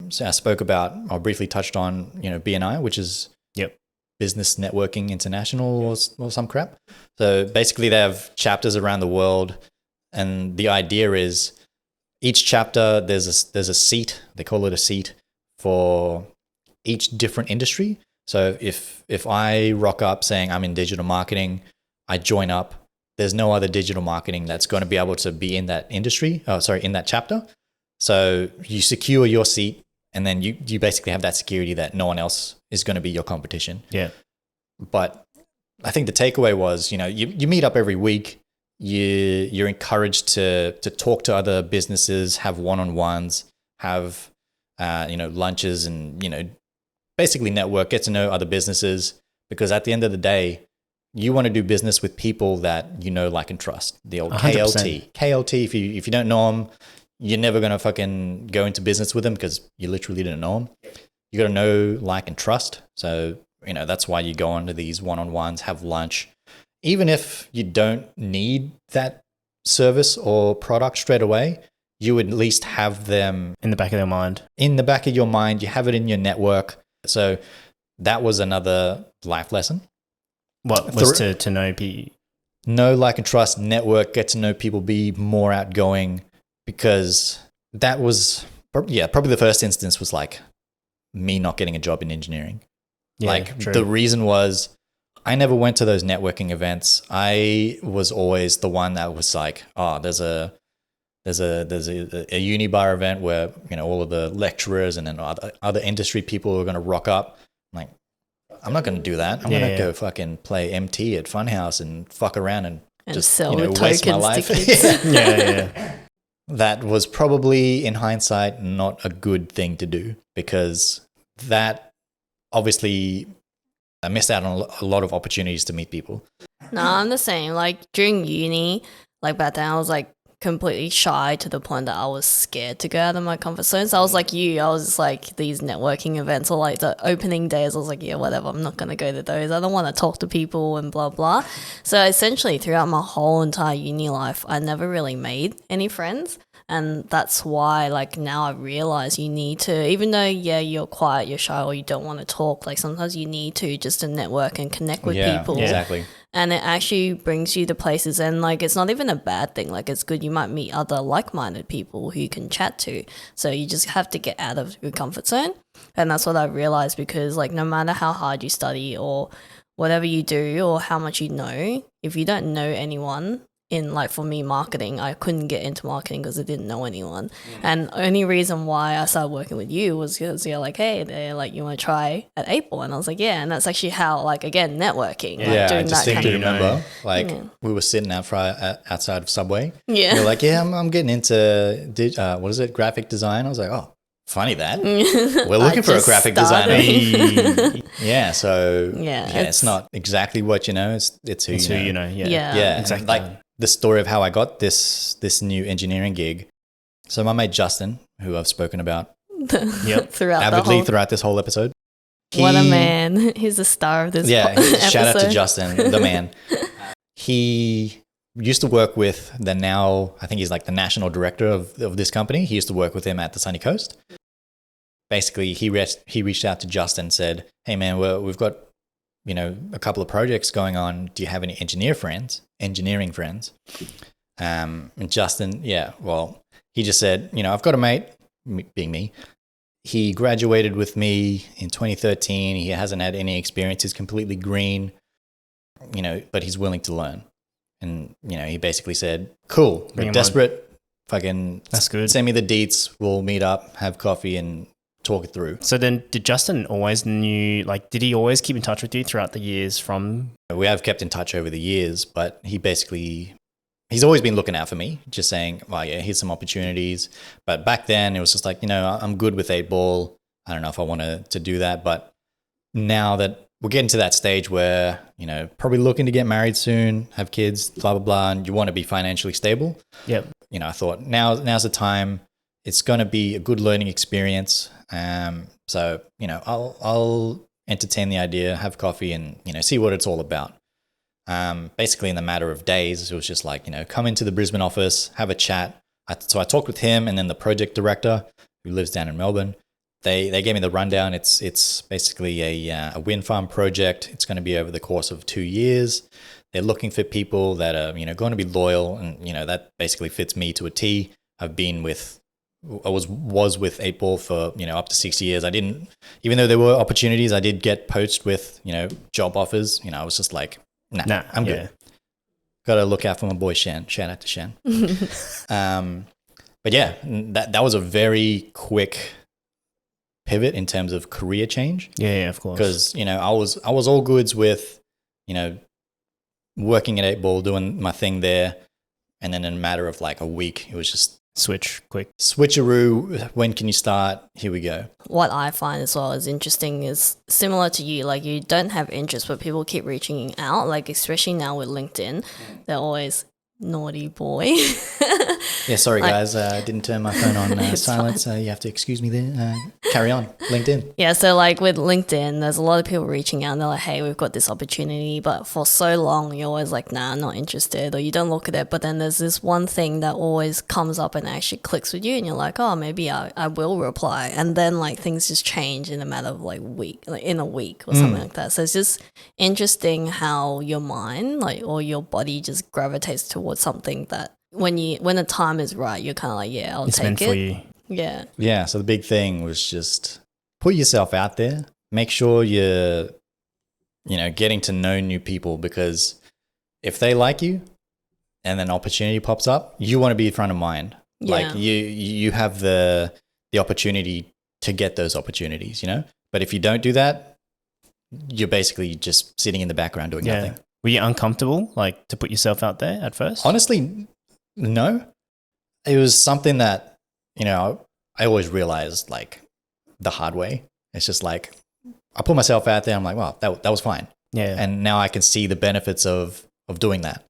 Speaker 2: So I spoke about, or briefly touched on, you know, BNI, which is
Speaker 1: Yep.
Speaker 2: Business Networking International or some crap. So basically they have chapters around the world, and the idea is each chapter there's a seat, they call it a seat, for each different industry. So if I rock up saying I'm in digital marketing, I join up, there's no other digital marketing that's going to be able to be in that industry, in that chapter. So you secure your seat, and then you basically have that security that no one else is going to be your competition.
Speaker 1: Yeah.
Speaker 2: But I think the takeaway was, you know, you meet up every week. You're encouraged to talk to other businesses, have one-on-ones, have lunches, and, you know, basically network, get to know other businesses, because at the end of the day, you want to do business with people that you know, like, and trust. The old
Speaker 1: 100%.
Speaker 2: KLT. If you don't know them, you're never gonna fucking go into business with them because you literally didn't know them. You got to know, like, and trust. So, you know, that's why you go on to these one-on-ones, have lunch, even if you don't need that service or product straight away. You would at least have them
Speaker 1: In the back of their mind.
Speaker 2: in the back of your mind. You have it in your network. So that was another life lesson.
Speaker 1: What was to know people?
Speaker 2: Know, like, and trust, network, get to know people, be more outgoing, because that was, probably the first instance was like me not getting a job in engineering.
Speaker 1: Yeah,
Speaker 2: like,
Speaker 1: true.
Speaker 2: the reason was I never went to those networking events. I was always the one that was like, oh, there's a uni bar event where, you know, all of the lecturers and then other industry people are going to rock up. I'm like, I'm not going to do that. I'm going to go fucking play MT at Funhouse and fuck around and just,
Speaker 3: sell
Speaker 2: you know,
Speaker 3: the
Speaker 2: waste my
Speaker 3: tokens
Speaker 2: life.
Speaker 3: tickets.
Speaker 1: Yeah.
Speaker 2: That was probably, in hindsight, not a good thing to do, because that obviously I missed out on a lot of opportunities to meet people.
Speaker 3: No, I'm the same. Like during uni, like back then, I was like completely shy to the point that I was scared to go out of my comfort zone. So I was like you, I was just like these networking events or like the opening days, I was like, yeah, whatever, I'm not going to go to those. I don't want to talk to people and blah, blah. So essentially throughout my whole entire uni life, I never really made any friends. And that's why, like, now I realize you need to, even though, yeah, you're quiet, you're shy, or you don't want to talk, like, sometimes you need to just to network and connect with people.
Speaker 2: Exactly.
Speaker 3: And it actually brings you to places, and like it's not even a bad thing. Like it's good. You might meet other like-minded people who you can chat to. So you just have to get out of your comfort zone. And that's what I realized, because like no matter how hard you study or whatever you do or how much you know, if you don't know anyone in, like for me, marketing, I couldn't get into marketing because I didn't know anyone. And only reason why I started working with you was because you're like, hey, they're like, you want to try at 8 Ball? And I was like, yeah. And that's actually how, like, again, networking.
Speaker 1: Yeah,
Speaker 3: like,
Speaker 2: Yeah, I
Speaker 3: doing that
Speaker 2: distinctly
Speaker 3: kind of,
Speaker 2: remember. Like we were sitting outside of Subway.
Speaker 3: Yeah.
Speaker 2: You're like, yeah, I'm getting into what is it, graphic design. I was like, oh, funny that we're looking for a graphic designer. Yeah, so
Speaker 3: Yeah,
Speaker 2: it's not exactly what you know. It's who
Speaker 1: It's
Speaker 2: you
Speaker 1: who
Speaker 2: know.
Speaker 1: you know. Yeah.
Speaker 3: Yeah.
Speaker 2: And
Speaker 1: Exactly.
Speaker 2: like the story of how I got this new engineering gig. So my mate Justin, who I've spoken about
Speaker 1: Yep.
Speaker 3: throughout the
Speaker 2: avidly
Speaker 3: whole.
Speaker 2: throughout this whole episode.
Speaker 3: What a
Speaker 2: He-
Speaker 3: man! He's the star of this.
Speaker 2: Yeah,
Speaker 3: episode.
Speaker 2: shout out to Justin, the man. He used to work with I think he's like the national director of this company. He used to work with him at the Sunny Coast. Basically, he reached out to Justin and said, hey man, we've got, a couple of projects going on. Do you have any engineering friends? And Justin, he just said, I've got a mate, being me. He graduated with me in 2013. He hasn't had any experience. He's completely green, but he's willing to learn. And, he basically said, cool,
Speaker 1: Bring
Speaker 2: we're
Speaker 1: him
Speaker 2: desperate. Fucking
Speaker 1: That's good.
Speaker 2: send me the deets. We'll meet up, have coffee and talk it through.
Speaker 1: So then did Justin did he always keep in touch with you throughout the years from?
Speaker 2: We have kept in touch over the years, but he's always been looking out for me, just saying, well, yeah, here's some opportunities. But back then it was just like, I'm good with 8 Ball. I don't know if I want to do that. But now that we're getting to that stage where, probably looking to get married soon, have kids, blah, blah, blah, and you want to be financially stable.
Speaker 1: Yep.
Speaker 2: I thought now's the time. It's going to be a good learning experience. So, I'll entertain the idea, have coffee and, see what it's all about. Basically in the matter of days, it was just like, come into the Brisbane office, have a chat. So I talked with him and then the project director who lives down in Melbourne. They gave me the rundown. It's basically a wind farm project. It's going to be over the course of 2 years. They're looking for people that are, going to be loyal, and, that basically fits me to a T. I was with 8 Ball for, up to 6 years. I didn't, even though there were opportunities, I did get poached with, job offers. I was just like, nah, I'm good. Got to look out for my boy Shan. Shout out to Shan. But yeah, that was a very quick pivot in terms of career change.
Speaker 1: Yeah, of course.
Speaker 2: Because, I was all goods with, working at 8 Ball, doing my thing there. And then in a matter of like a week, it was just
Speaker 1: Switch quick.
Speaker 2: switcheroo. When can you start? Here we go.
Speaker 3: What I find as well is interesting is similar to you, like you don't have interest, but people keep reaching out, like especially now with LinkedIn, they're always naughty boy.
Speaker 2: Yeah, sorry guys, I didn't turn my phone on
Speaker 3: It's
Speaker 2: silent, so you have to excuse me there. Carry on, LinkedIn.
Speaker 3: Yeah, so like with LinkedIn, there's a lot of people reaching out and they're like, hey, we've got this opportunity. But for so long, you're always like, nah, I'm not interested, or you don't look at it. But then there's this one thing that always comes up and actually clicks with you, and you're like, oh, maybe I will reply. And then like things just change in a matter of like in a week or something like that. So it's just interesting how your mind or your body just gravitates towards something that when the time is right, you're kind of like, yeah, I'll
Speaker 1: It's
Speaker 3: take
Speaker 1: meant
Speaker 3: it.
Speaker 1: for you.
Speaker 3: Yeah.
Speaker 2: Yeah, so the big thing was just put yourself out there. Make sure you're, getting to know new people, because if they like you and an opportunity pops up, you want to be front of mind.
Speaker 3: Yeah.
Speaker 2: Like you have the opportunity to get those opportunities, But if you don't do that, you're basically just sitting in the background doing nothing.
Speaker 1: Were you uncomfortable, like, to put yourself out there at first?
Speaker 2: Honestly, no. It was something that, I always realized like the hard way. It's just like, I put myself out there. I'm like, wow, that was fine.
Speaker 1: Yeah.
Speaker 2: And now I can see the benefits of doing that.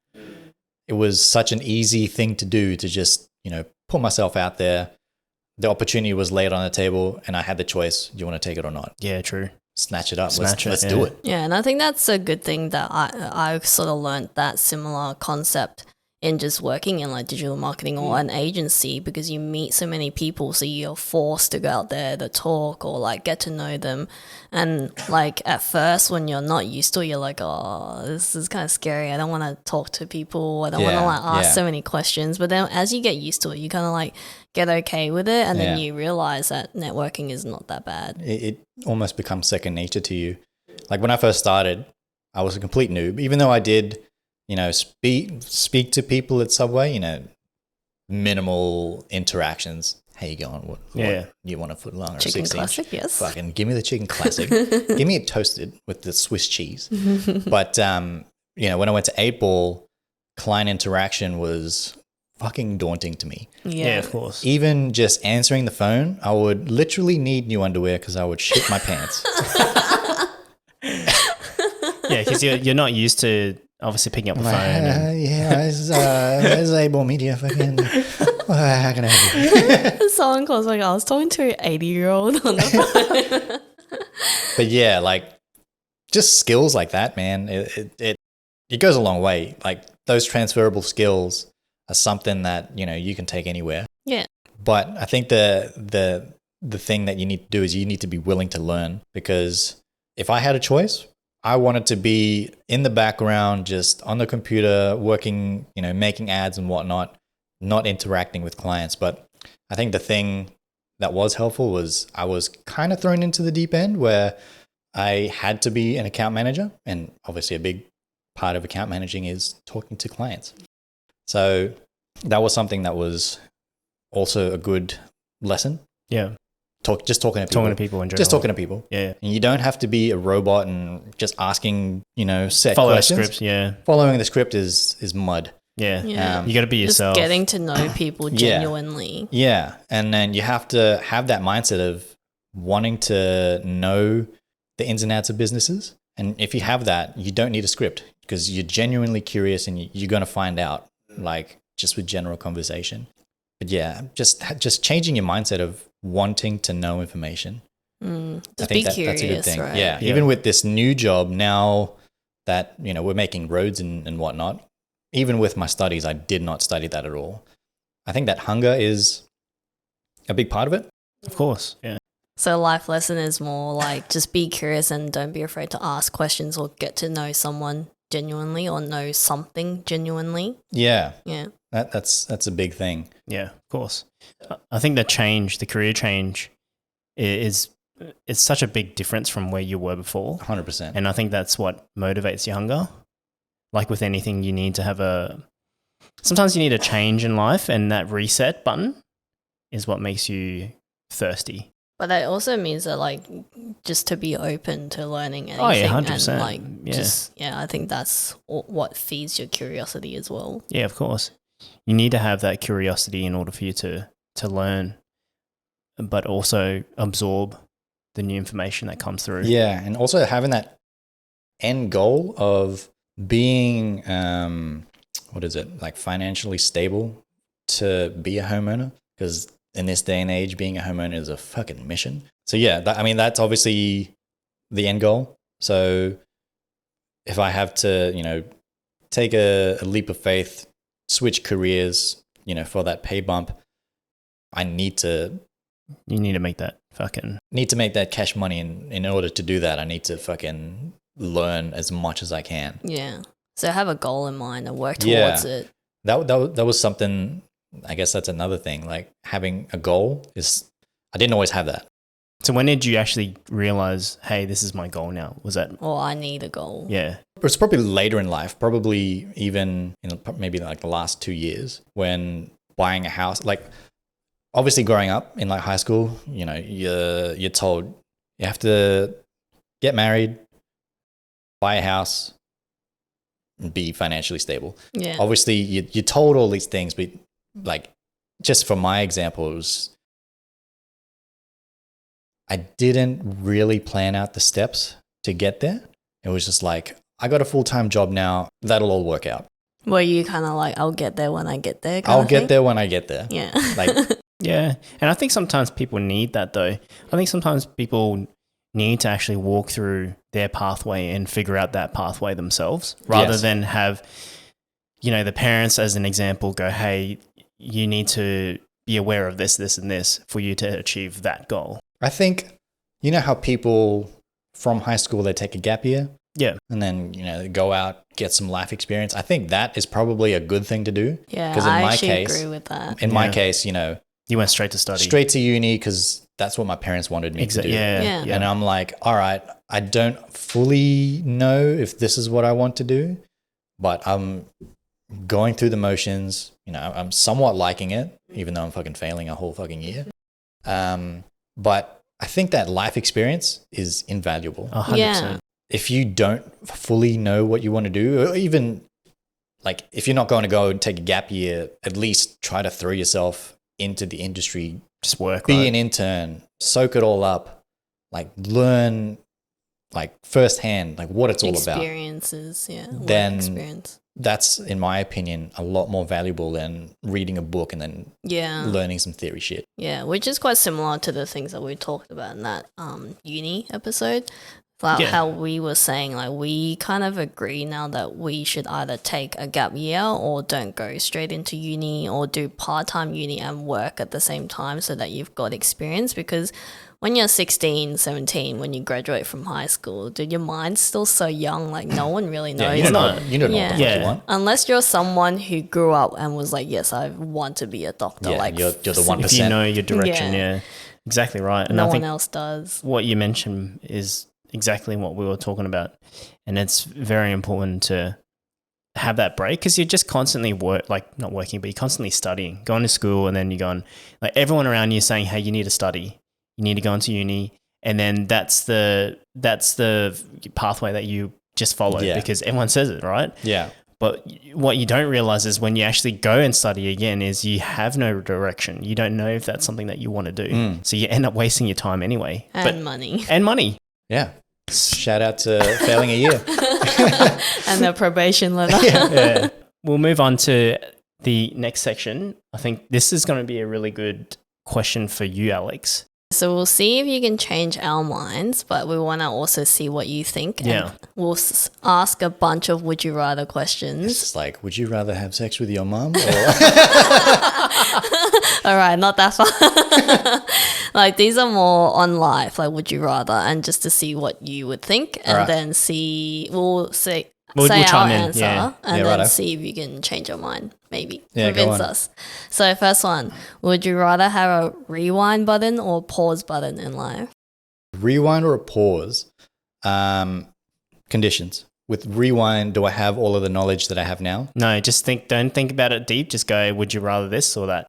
Speaker 2: It was such an easy thing to do, to just, put myself out there. The opportunity was laid on the table and I had the choice. Do you want to take it or not?
Speaker 1: Yeah, true.
Speaker 2: Snatch it up.
Speaker 1: Snatch it,
Speaker 2: Let's
Speaker 1: yeah.
Speaker 2: do it.
Speaker 3: Yeah, and I think that's a good thing that I sort of learned that similar concept in just working in like digital marketing or an agency, because you meet so many people, so you're forced to go out there to talk or like get to know them. And like at first when you're not used to it, you're like, oh, this is kind of scary, I don't want to talk to people, I don't want to like ask so many questions. But then as you get used to it, you kind of like get okay with it, and then you realize that networking is not that bad.
Speaker 2: It almost becomes second nature to you. Like when I first started, I was a complete noob, even though I did, you know, speak to people at Subway, you know, minimal interactions. How you going? What you want a foot long or
Speaker 3: Chicken
Speaker 2: 6
Speaker 3: classic,
Speaker 2: inch?
Speaker 3: yes.
Speaker 2: Fucking give me the chicken classic. Give me it toasted with the Swiss cheese. But you know, when I went to 8 Ball, client interaction was fucking daunting to me.
Speaker 1: Yeah, of course.
Speaker 2: Even just answering the phone, I would literally need new underwear because I would shit my pants.
Speaker 1: Yeah, because you're not used to obviously picking up the phone.
Speaker 2: This is 8 Ball Media. Fucking, how can I help you?
Speaker 3: Someone calls like, I was talking to an 80-year-old on the phone.
Speaker 2: But yeah, like just skills like that, man. It goes a long way. Like those transferable skills are something that, you know, you can take anywhere.
Speaker 3: Yeah.
Speaker 2: But I think the thing that you need to do is you need to be willing to learn, because if I had a choice, I wanted to be in the background, just on the computer, working, you know, making ads and whatnot, not interacting with clients. But I think the thing that was helpful was I was kind of thrown into the deep end where I had to be an account manager. And obviously a big part of account managing is talking to clients. So that was something that was also a good lesson.
Speaker 1: Yeah.
Speaker 2: Just talking to people.
Speaker 1: Talking to people in general.
Speaker 2: Just talking to people.
Speaker 1: Yeah.
Speaker 2: And you don't have to be a robot and just asking, you know, set
Speaker 1: Follow
Speaker 2: questions.
Speaker 1: scripts, yeah.
Speaker 2: Following the script is mud.
Speaker 1: Yeah.
Speaker 3: Yeah.
Speaker 1: You got to be
Speaker 3: Just
Speaker 1: yourself.
Speaker 3: getting to know people genuinely.
Speaker 2: Yeah. And then you have to have that mindset of wanting to know the ins and outs of businesses. And if you have that, you don't need a script because you're genuinely curious and you're going to find out, like just with general conversation. But yeah, just changing your mindset of wanting to know information.
Speaker 3: Just be curious,
Speaker 2: that's a good thing.
Speaker 3: right?
Speaker 2: Yeah. Even with this new job now that, you know, we're making roads and whatnot, even with my studies, I did not study that at all. I think that hunger is a big part of it.
Speaker 1: Of course, yeah.
Speaker 3: So life lesson is more like just be curious and don't be afraid to ask questions or get to know someone genuinely or know something genuinely.
Speaker 2: Yeah.
Speaker 3: Yeah.
Speaker 2: That's a big thing.
Speaker 1: Yeah, of course. I think the career change is such a big difference from where you were before.
Speaker 2: 100%.
Speaker 1: And I think that's what motivates your hunger. Like with anything, you need to have sometimes you need a change in life, and that reset button is what makes you thirsty.
Speaker 3: But that also means that like just to be open to learning anything.
Speaker 1: Oh yeah, 100%.
Speaker 3: And like
Speaker 1: yeah.
Speaker 3: I think that's what feeds your curiosity as well.
Speaker 1: Yeah, of course. You need to have that curiosity in order for you to learn, but also absorb the new information that comes through.
Speaker 2: Yeah, and also having that end goal of being, like financially stable to be a homeowner, because in this day and age, being a homeowner is a fucking mission. So yeah, that's obviously the end goal. So if I have to, you know, take a leap of faith, switch careers, you know, for that pay bump, you need to make that cash money. And in order to do that, I need to fucking learn as much as I can.
Speaker 3: Yeah. So have a goal in mind and work towards it.
Speaker 2: That was something, I guess that's another thing. Like having a goal I didn't always have that.
Speaker 1: So when did you actually realize, hey, this is my goal now? Was that?
Speaker 3: Or I need a goal.
Speaker 1: Yeah.
Speaker 2: It's probably later in life, probably even in maybe like the last 2 years, when buying a house, like obviously growing up in like high school, you know, you're told you have to get married, buy a house, and be financially stable.
Speaker 3: Yeah.
Speaker 2: Obviously you're told all these things, but like just for my example, it was, I didn't really plan out the steps to get there. It was just like, I got a full-time job now. That'll all work out.
Speaker 3: Were you kind of like, I'll get there when I get there?
Speaker 2: I'll get there when I get there.
Speaker 3: Yeah.
Speaker 2: Like,
Speaker 1: yeah. And I think sometimes people need that though. I think sometimes people need to actually walk through their pathway and figure out that pathway themselves rather than have the parents, as an example, go, hey, you need to be aware of this, this, and this for you to achieve that goal?
Speaker 2: I think, you know how people from high school, they take a gap year?
Speaker 1: Yeah.
Speaker 2: And then, they go out, get some life experience. I think that is probably a good thing to do.
Speaker 3: Yeah,
Speaker 2: 'Cause
Speaker 3: I actually agree with that.
Speaker 2: In my case,
Speaker 1: You went straight to study.
Speaker 2: straight to uni because that's what my parents wanted me to do.
Speaker 3: Yeah.
Speaker 2: And I'm like, all right, I don't fully know if this is what I want to do, but I'm going through the motions. I'm somewhat liking it, even though I'm fucking failing a whole fucking year. But I think that life experience is invaluable.
Speaker 1: 100%.
Speaker 3: Yeah.
Speaker 2: If you don't fully know what you want to do, or even like if you're not going to go and take a gap year, at least try to throw yourself into the industry.
Speaker 1: Just work.
Speaker 2: Be an intern, soak it all up, like learn like firsthand, like what it's all about.
Speaker 3: Experiences, yeah.
Speaker 2: Then
Speaker 3: experience.
Speaker 2: That's, in my opinion, a lot more valuable than reading a book and then learning some theory shit.
Speaker 3: Yeah, which is quite similar to the things that we talked about in that uni episode. Like how we were saying, like we kind of agree now that we should either take a gap year or don't go straight into uni or do part-time uni and work at the same time so that you've got experience. Because when you're 16, 17, when you graduate from high school, dude, your mind's still so young, like no one really knows.
Speaker 2: You don't know what the fuck you want.
Speaker 3: Unless you're someone who grew up and was like, yes, I want to be a doctor.
Speaker 2: Yeah,
Speaker 3: like
Speaker 2: you're the 1%.
Speaker 1: If you know your direction, yeah. Exactly right. And
Speaker 3: no
Speaker 1: I think
Speaker 3: one else does.
Speaker 1: What you mentioned is exactly what we were talking about. And it's very important to have that break because you're just constantly not working, but you're constantly studying, going to school, and then you're going, like everyone around you is saying, hey, you need to study, you need to go into uni. And then that's the pathway that you just follow because everyone says it, right?
Speaker 2: Yeah.
Speaker 1: But what you don't realize is when you actually go and study again is you have no direction. You don't know if that's something that you want to do. So you end up wasting your time anyway.
Speaker 3: And money.
Speaker 1: And money.
Speaker 2: Yeah. Shout out to failing a year.
Speaker 3: And the probation letter.
Speaker 1: Yeah. We'll move on to the next section. I think this is going to be a really good question for you, Alex.
Speaker 3: So we'll see if you can change our minds, but we want to also see what you think.
Speaker 1: Yeah.
Speaker 3: And we'll ask a bunch of would you rather questions.
Speaker 2: It's just like, would you rather have sex with your mum?
Speaker 3: All right, not that far. Like these are more on life, like would you rather, and just to see what you would think, and then we'll say our answer, and then see if you can change your mind, maybe convince us. So first one, would you rather have a rewind button or pause button in life?
Speaker 2: Rewind or a pause? Conditions. With rewind, do I have all of the knowledge that I have now?
Speaker 1: No, don't think about it deep. Just go, would you rather this or that?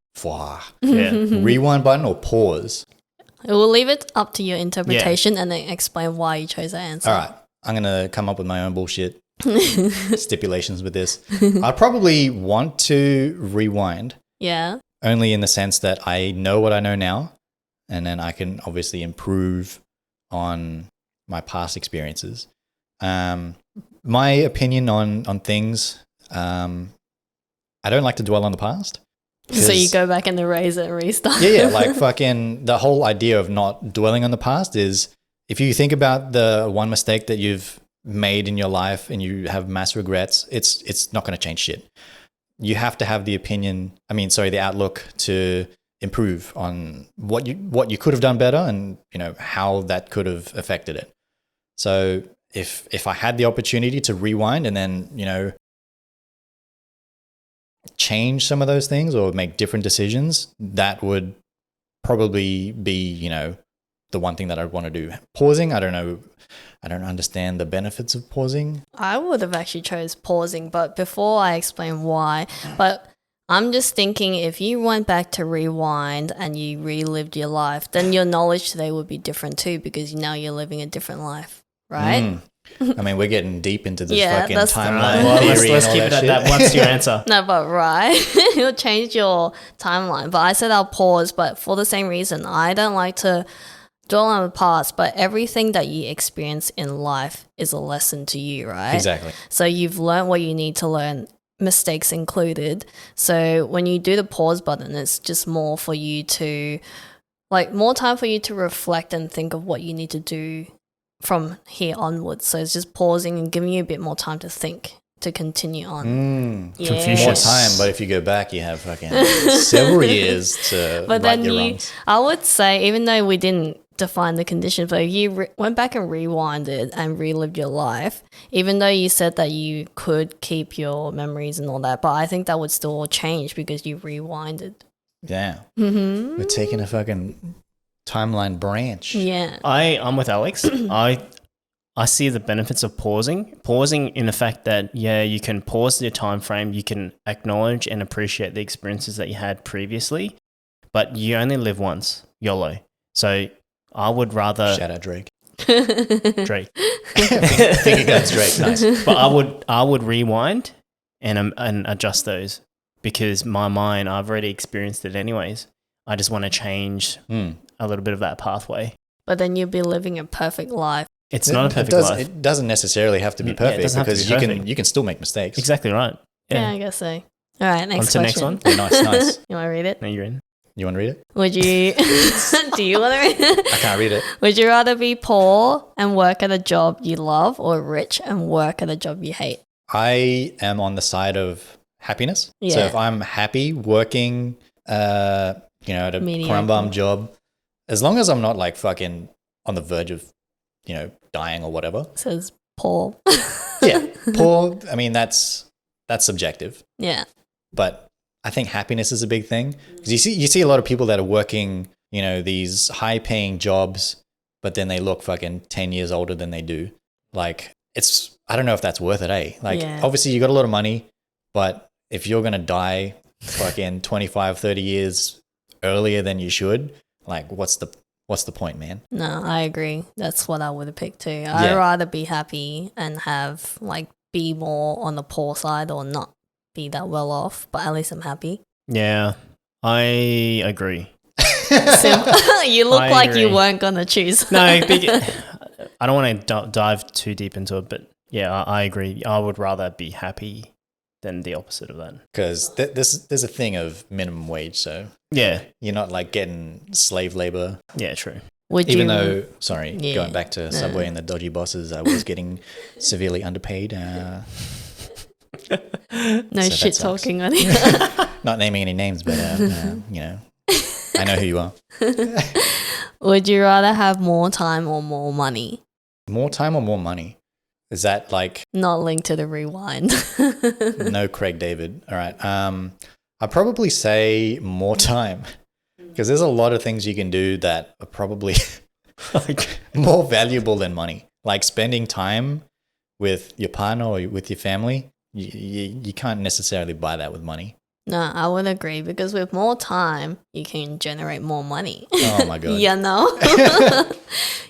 Speaker 2: Yeah. Rewind button or pause?
Speaker 3: We'll leave it up to your interpretation and then explain why you chose that answer.
Speaker 2: All right. I'm going to come up with my own bullshit stipulations with this. I'd probably want to rewind.
Speaker 3: Yeah.
Speaker 2: Only in the sense that I know what I know now, and then I can obviously improve on my past experiences. My opinion on things, I don't like to dwell on the past.
Speaker 3: So you go back and erase it and restart.
Speaker 2: Yeah, like fucking the whole idea of not dwelling on the past is if you think about the one mistake that you've made in your life and you have mass regrets, it's not going to change shit. You have to have the outlook to improve on what you could have done better and how that could have affected it. So if I had the opportunity to rewind and then change some of those things or make different decisions, that would probably be the one thing that I'd want to do. Pausing, I don't know. I don't understand the benefits of pausing.
Speaker 3: I would have actually chose pausing, but before I explain why, but I'm just thinking if you went back to rewind and you relived your life, then your knowledge today would be different too because now you're living a different life, right?
Speaker 2: I mean, we're getting deep into this fucking timeline
Speaker 1: theory.
Speaker 2: Let's
Speaker 1: keep it at that. What's your answer?
Speaker 3: No, but right, it'll change your timeline. But I said I'll pause, but for the same reason, I don't like to dwell on the past, but everything that you experience in life is a lesson to you, right?
Speaker 2: Exactly.
Speaker 3: So you've learned what you need to learn, mistakes included. So when you do the pause button, it's just more for you to, more time for you to reflect and think of what you need to do from here onwards. So it's just pausing and giving you a bit more time to think to continue on. Yeah.
Speaker 2: More
Speaker 1: Confucius.
Speaker 2: time, but if you go back, you have fucking several years to
Speaker 3: But
Speaker 2: right
Speaker 3: then
Speaker 2: your
Speaker 3: you,
Speaker 2: wrongs.
Speaker 3: I would say, even though we didn't define the condition, but if you went back and rewinded and relived your life, even though you said that you could keep your memories and all that, but I think that would still change because you rewinded.
Speaker 2: Yeah. We're taking a fucking timeline branch.
Speaker 3: Yeah.
Speaker 1: I'm with Alex. I see the benefits of pausing in the fact that you can pause your time frame, you can acknowledge and appreciate the experiences that you had previously, but you only live once, YOLO. So I would rather
Speaker 2: Shout out Drake.
Speaker 1: Drake,
Speaker 2: Finger guns Drake. Nice.
Speaker 1: but I would rewind and adjust those because my mind, I've already experienced it anyways. I just want to change a little bit of that pathway.
Speaker 3: But then you'd be living a perfect life.
Speaker 1: It's not a perfect life.
Speaker 2: It doesn't necessarily have to be
Speaker 1: Yeah, it
Speaker 2: perfect
Speaker 1: doesn't have to
Speaker 2: because
Speaker 1: be perfect.
Speaker 2: you can still make mistakes.
Speaker 1: Exactly right.
Speaker 3: Yeah, I guess so. All right, next
Speaker 1: On to
Speaker 3: question.
Speaker 1: next one.
Speaker 2: Yeah, nice.
Speaker 3: You want to read it?
Speaker 1: No, you're in.
Speaker 2: You want to read it?
Speaker 3: Would you? Do you want to read it?
Speaker 2: I can't read it.
Speaker 3: Would you rather be poor and work at a job you love, or rich and work at a job you hate?
Speaker 2: I am on the side of happiness. So
Speaker 3: Yeah.
Speaker 2: if I'm happy working, at a
Speaker 3: Mediocre.
Speaker 2: crumbum job, as long as I'm not like fucking on the verge of, dying or whatever.
Speaker 3: Says poor.
Speaker 2: Yeah, poor. I mean, that's subjective,
Speaker 3: Yeah.
Speaker 2: but I think happiness is a big thing because you see a lot of people that are working, these high paying jobs, but then they look fucking 10 years older than they do. Like I don't know if that's worth it, eh? Like
Speaker 3: Yeah.
Speaker 2: obviously you got a lot of money, but if you're going to die fucking 25, 30 years earlier than you should, like what's the point, man?
Speaker 3: No, I agree. That's what I would have picked too. I'd rather be happy and have be more on the poor side or not be that well off, but at least I'm happy.
Speaker 1: Yeah, I agree.
Speaker 3: You look
Speaker 1: I
Speaker 3: like you
Speaker 1: agree.
Speaker 3: weren't gonna choose.
Speaker 1: No, I don't want to dive too deep into it, but yeah, I agree. I would rather be happy than the opposite of that.
Speaker 2: Because there's a thing of minimum wage, so
Speaker 1: Yeah,
Speaker 2: you're not like getting slave labor.
Speaker 1: yeah, true.
Speaker 3: Would
Speaker 2: Even
Speaker 3: you?
Speaker 2: though, sorry,
Speaker 3: Yeah.
Speaker 2: going back to Subway and the dodgy bosses, I was getting severely underpaid.
Speaker 3: No
Speaker 2: so
Speaker 3: shit
Speaker 2: that sucks.
Speaker 3: talking on here.
Speaker 2: Not naming any names, but I know who you are.
Speaker 3: Would you rather have more time or more money?
Speaker 2: More time or more money? Is that like
Speaker 3: Not linked to the rewind.
Speaker 2: no Craig David? All right. I'd probably say more time because there's a lot of things you can do that are probably more valuable than money. Like spending time with your partner or with your family, you can't necessarily buy that with money.
Speaker 3: No, I would agree because with more time, you can generate more money.
Speaker 2: Oh my God.
Speaker 3: You know?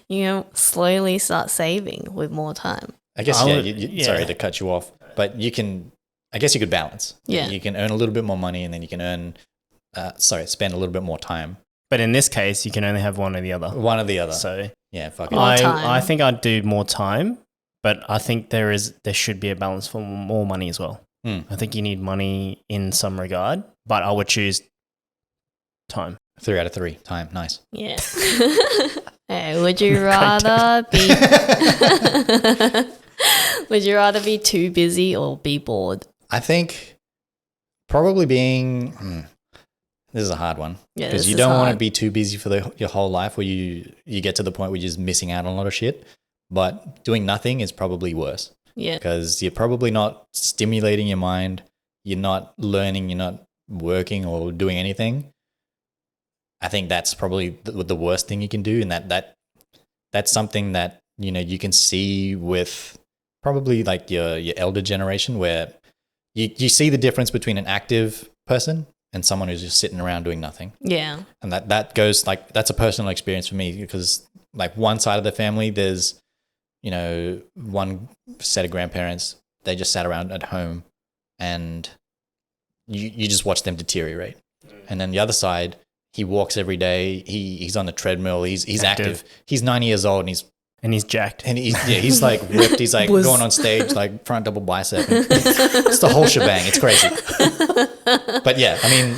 Speaker 3: You can slowly start saving with more time.
Speaker 2: I guess,
Speaker 1: I
Speaker 2: yeah,
Speaker 1: would-
Speaker 2: sorry to cut you off, but I guess you could balance.
Speaker 3: Yeah.
Speaker 2: You can earn a little bit more money and then you can spend a little bit more time.
Speaker 1: But in this case, you can only have one or the other.
Speaker 2: One or the other.
Speaker 1: So
Speaker 2: Yeah, fuck it.
Speaker 3: More time.
Speaker 1: I think I'd do more time, but I think there should be a balance for more money as well. I think you need money in some regard, but I would choose time.
Speaker 2: 3 out of 3. Time. Nice.
Speaker 3: Yeah. Hey, would you rather be Would you rather be too busy or be bored?
Speaker 2: I think probably being this is a hard one
Speaker 3: Yeah,
Speaker 2: because
Speaker 3: this
Speaker 2: you
Speaker 3: is
Speaker 2: don't want to
Speaker 3: hard.
Speaker 2: be too busy for your whole life where you get to the point where you're just missing out on a lot of shit. But doing nothing is probably worse
Speaker 3: Yeah.
Speaker 2: because you're probably not stimulating your mind. You're not learning. You're not working or doing anything. I think that's probably the worst thing you can do, and that's something that you can see with probably like your elder generation, where you see the difference between an active person and someone who's just sitting around doing nothing.
Speaker 3: Yeah.
Speaker 2: And that goes like that's a personal experience for me because like one side of the family, there's one set of grandparents, they just sat around at home and you just watch them deteriorate. And then the other side, he walks every day. He's on the treadmill. He's active. He's 90 years old
Speaker 1: And he's jacked.
Speaker 2: and he's like ripped. He's like going on stage like front double bicep. It's the whole shebang. It's crazy. But yeah, I mean,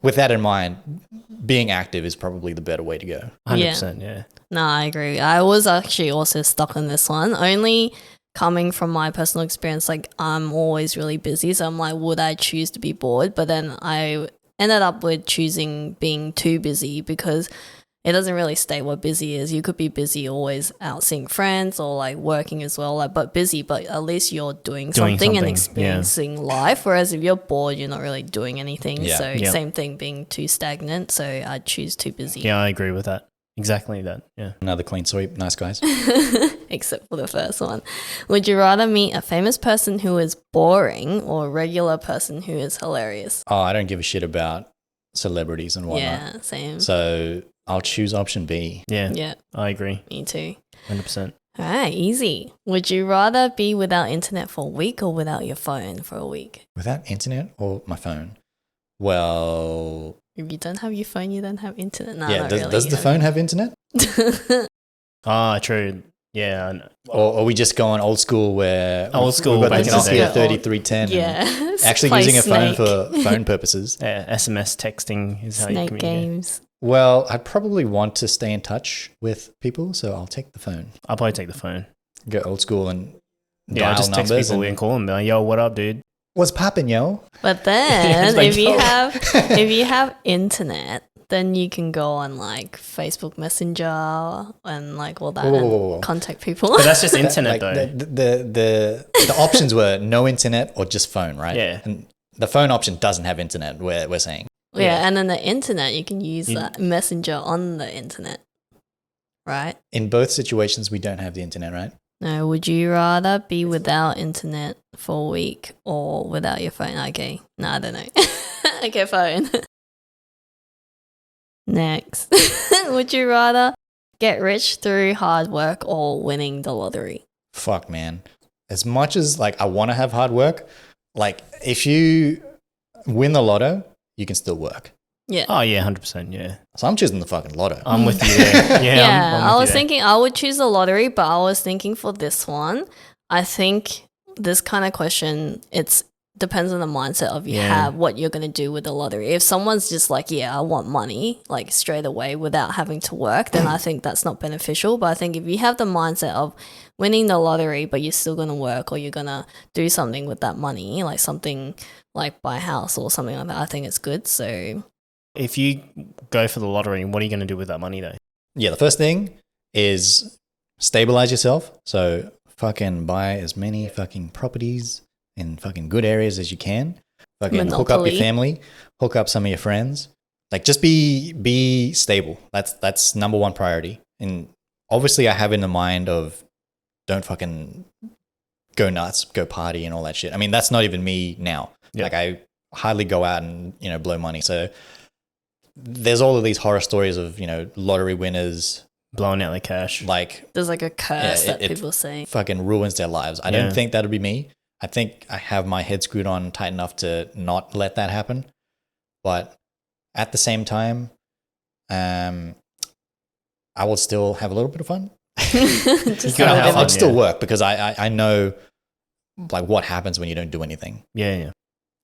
Speaker 2: with that in mind, being active is probably the better way to go.
Speaker 1: 100%, yeah.
Speaker 3: No, I agree. I was actually also stuck on this one only coming from my personal experience, like I'm always really busy. So I'm like, would I choose to be bored? But then I ended up with choosing being too busy because it doesn't really state what busy is. You could be busy always out seeing friends or like working as well, like, but busy, but at least you're doing something and experiencing life. Whereas if you're bored, you're not really doing anything.
Speaker 2: Yeah.
Speaker 3: So same thing, being too stagnant. So I'd choose too busy.
Speaker 1: Yeah, I agree with that. Exactly that. Yeah.
Speaker 2: Another clean sweep. Nice guys.
Speaker 3: Except for the first one. Would you rather meet a famous person who is boring or a regular person who is hilarious?
Speaker 2: Oh, I don't give a shit about celebrities and whatnot.
Speaker 3: Yeah, same.
Speaker 2: So I'll choose option B.
Speaker 1: Yeah.
Speaker 3: Yeah,
Speaker 1: I agree.
Speaker 3: me too.
Speaker 1: 100%.
Speaker 3: All right, easy. Would you rather be without internet for a week or without your phone for a week?
Speaker 2: Without internet or my phone? Well,
Speaker 3: If you don't have your phone, you don't have internet. No,
Speaker 2: yeah.
Speaker 3: not
Speaker 2: Does,
Speaker 3: really.
Speaker 2: does the phone have internet?
Speaker 1: Ah, true. Yeah. I know.
Speaker 2: Or are we just going old school where
Speaker 1: Old school
Speaker 2: we've got
Speaker 1: back
Speaker 2: the
Speaker 1: in the day.
Speaker 2: Nokia 3310
Speaker 3: Yeah.
Speaker 2: and actually
Speaker 3: Play
Speaker 2: using a phone
Speaker 3: Snake.
Speaker 2: for phone purposes?
Speaker 1: Yeah, SMS texting is how you
Speaker 3: Snake
Speaker 1: communicate.
Speaker 3: games.
Speaker 2: Well, I'd probably want to stay in touch with people, so I'll take the phone.
Speaker 1: I'll probably take the phone.
Speaker 2: Go old school and
Speaker 1: Yeah, I'll
Speaker 2: dial
Speaker 1: just text
Speaker 2: numbers
Speaker 1: people and call them. Be like, yo, what up, dude?
Speaker 2: what's poppin', yo?
Speaker 3: But then
Speaker 1: It's like,
Speaker 3: if you
Speaker 1: yo.
Speaker 3: if you have internet, then you can go on like Facebook Messenger and like all that
Speaker 2: Whoa.
Speaker 3: and contact people.
Speaker 1: But that's just internet,
Speaker 2: Like,
Speaker 1: though.
Speaker 2: the options were no internet or just phone, right?
Speaker 1: Yeah.
Speaker 2: And the phone option doesn't have internet, we're saying.
Speaker 3: Yeah, and then the internet, you can use
Speaker 1: You-
Speaker 3: that Messenger on the internet, right?
Speaker 2: In both situations, we don't have the internet, right?
Speaker 3: No, would you rather be without internet for a week or without your phone? Okay, no, I don't know. Okay, phone. Next, would you rather get rich through hard work or winning the lottery?
Speaker 2: Fuck, man. As much as like I want to have hard work, like if you win the lotto, you can still work.
Speaker 3: Yeah.
Speaker 1: Oh, yeah, 100%. Yeah.
Speaker 2: So I'm choosing the fucking lotto.
Speaker 1: I'm with you there. Yeah.
Speaker 3: Yeah,
Speaker 1: I'm
Speaker 3: I
Speaker 1: with
Speaker 3: was
Speaker 1: you there.
Speaker 3: thinking I would choose the lottery, but I was thinking for this one, I think this kind of question, it's depends on the mindset of you
Speaker 1: Yeah.
Speaker 3: have, what you're going to do with the lottery. If someone's just like, yeah, I want money, like straight away without having to work, then I think that's not beneficial. But I think if you have the mindset of winning the lottery, but you're still going to work or you're going to do something with that money, like something like buy a house or something like that, I think it's good. So
Speaker 1: If you go for the lottery, what are you going to do with that money, though?
Speaker 2: Yeah, the first thing is stabilize yourself. So fucking buy as many fucking properties in fucking good areas as you can. Fucking hook up
Speaker 3: Monopoly.
Speaker 2: your family, hook up some of your friends. Like just be stable. That's number one priority. And obviously I have in the mind of don't fucking go nuts, go party and all that shit. I mean, that's not even me now.
Speaker 1: Yeah.
Speaker 2: Like I hardly go out and, blow money. So there's all of these horror stories of, lottery winners
Speaker 1: Blowing out the cash.
Speaker 2: like
Speaker 3: there's like a curse
Speaker 2: Yeah,
Speaker 3: that
Speaker 2: it-
Speaker 3: people say.
Speaker 2: fucking ruins their lives. I
Speaker 1: Yeah.
Speaker 2: don't think that'd be me. I think I have my head screwed on tight enough to not let that happen. But at the same time, I will still have a little bit of fun.
Speaker 3: Just
Speaker 1: gotta
Speaker 3: a
Speaker 1: have
Speaker 3: little
Speaker 1: fun.
Speaker 2: I'd still
Speaker 1: yeah.
Speaker 2: work because I know like what happens when you don't do anything.
Speaker 1: Yeah, yeah.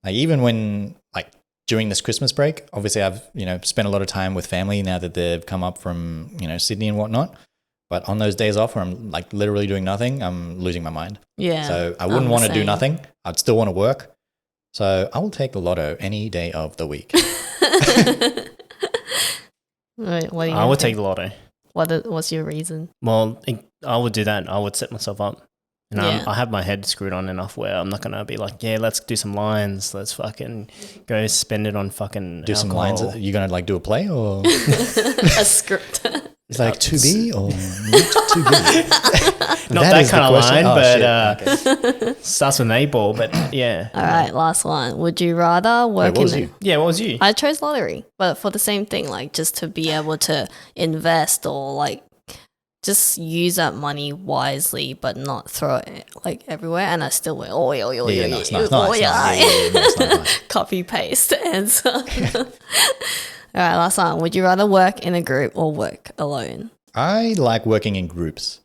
Speaker 2: Like even when like during this Christmas break, obviously I've spent a lot of time with family now that they've come up from Sydney and whatnot. But on those days off where I'm like literally doing nothing, I'm losing my mind.
Speaker 3: Yeah.
Speaker 2: So I wouldn't
Speaker 3: I'm
Speaker 2: want
Speaker 3: the
Speaker 2: to do
Speaker 3: same.
Speaker 2: nothing. I'd still want to work. So I will take the lotto any day of the week.
Speaker 3: Wait, what do you
Speaker 1: I would
Speaker 3: think?
Speaker 1: take the lotto.
Speaker 3: What's your reason?
Speaker 1: Well, I would do that. I would set myself up. And
Speaker 3: Yeah.
Speaker 1: I have my head screwed on enough where I'm not going to be like, yeah, let's do some lines. Let's fucking go spend it on fucking
Speaker 2: Do some lines.
Speaker 1: alcohol.
Speaker 2: You gonna like do a play or
Speaker 3: A script.
Speaker 2: it's like to be or not to be?
Speaker 1: Not that
Speaker 2: is the
Speaker 1: kind of
Speaker 2: question.
Speaker 1: line,
Speaker 2: Oh,
Speaker 1: but
Speaker 2: shit. Okay.
Speaker 1: starts with an A ball. But yeah.
Speaker 3: All right, last one. Would you rather work
Speaker 2: what was
Speaker 3: in?
Speaker 2: you?
Speaker 1: Yeah, what was you?
Speaker 3: I chose lottery, but for the same thing, like just to be able to invest or like just use that money wisely, but not throw it like everywhere. And I still went, oh yeah,
Speaker 2: Yeah, nice. Nice.
Speaker 3: Copy paste answer. All right, last one. Would you rather work in a group or work alone?
Speaker 2: I like working in groups.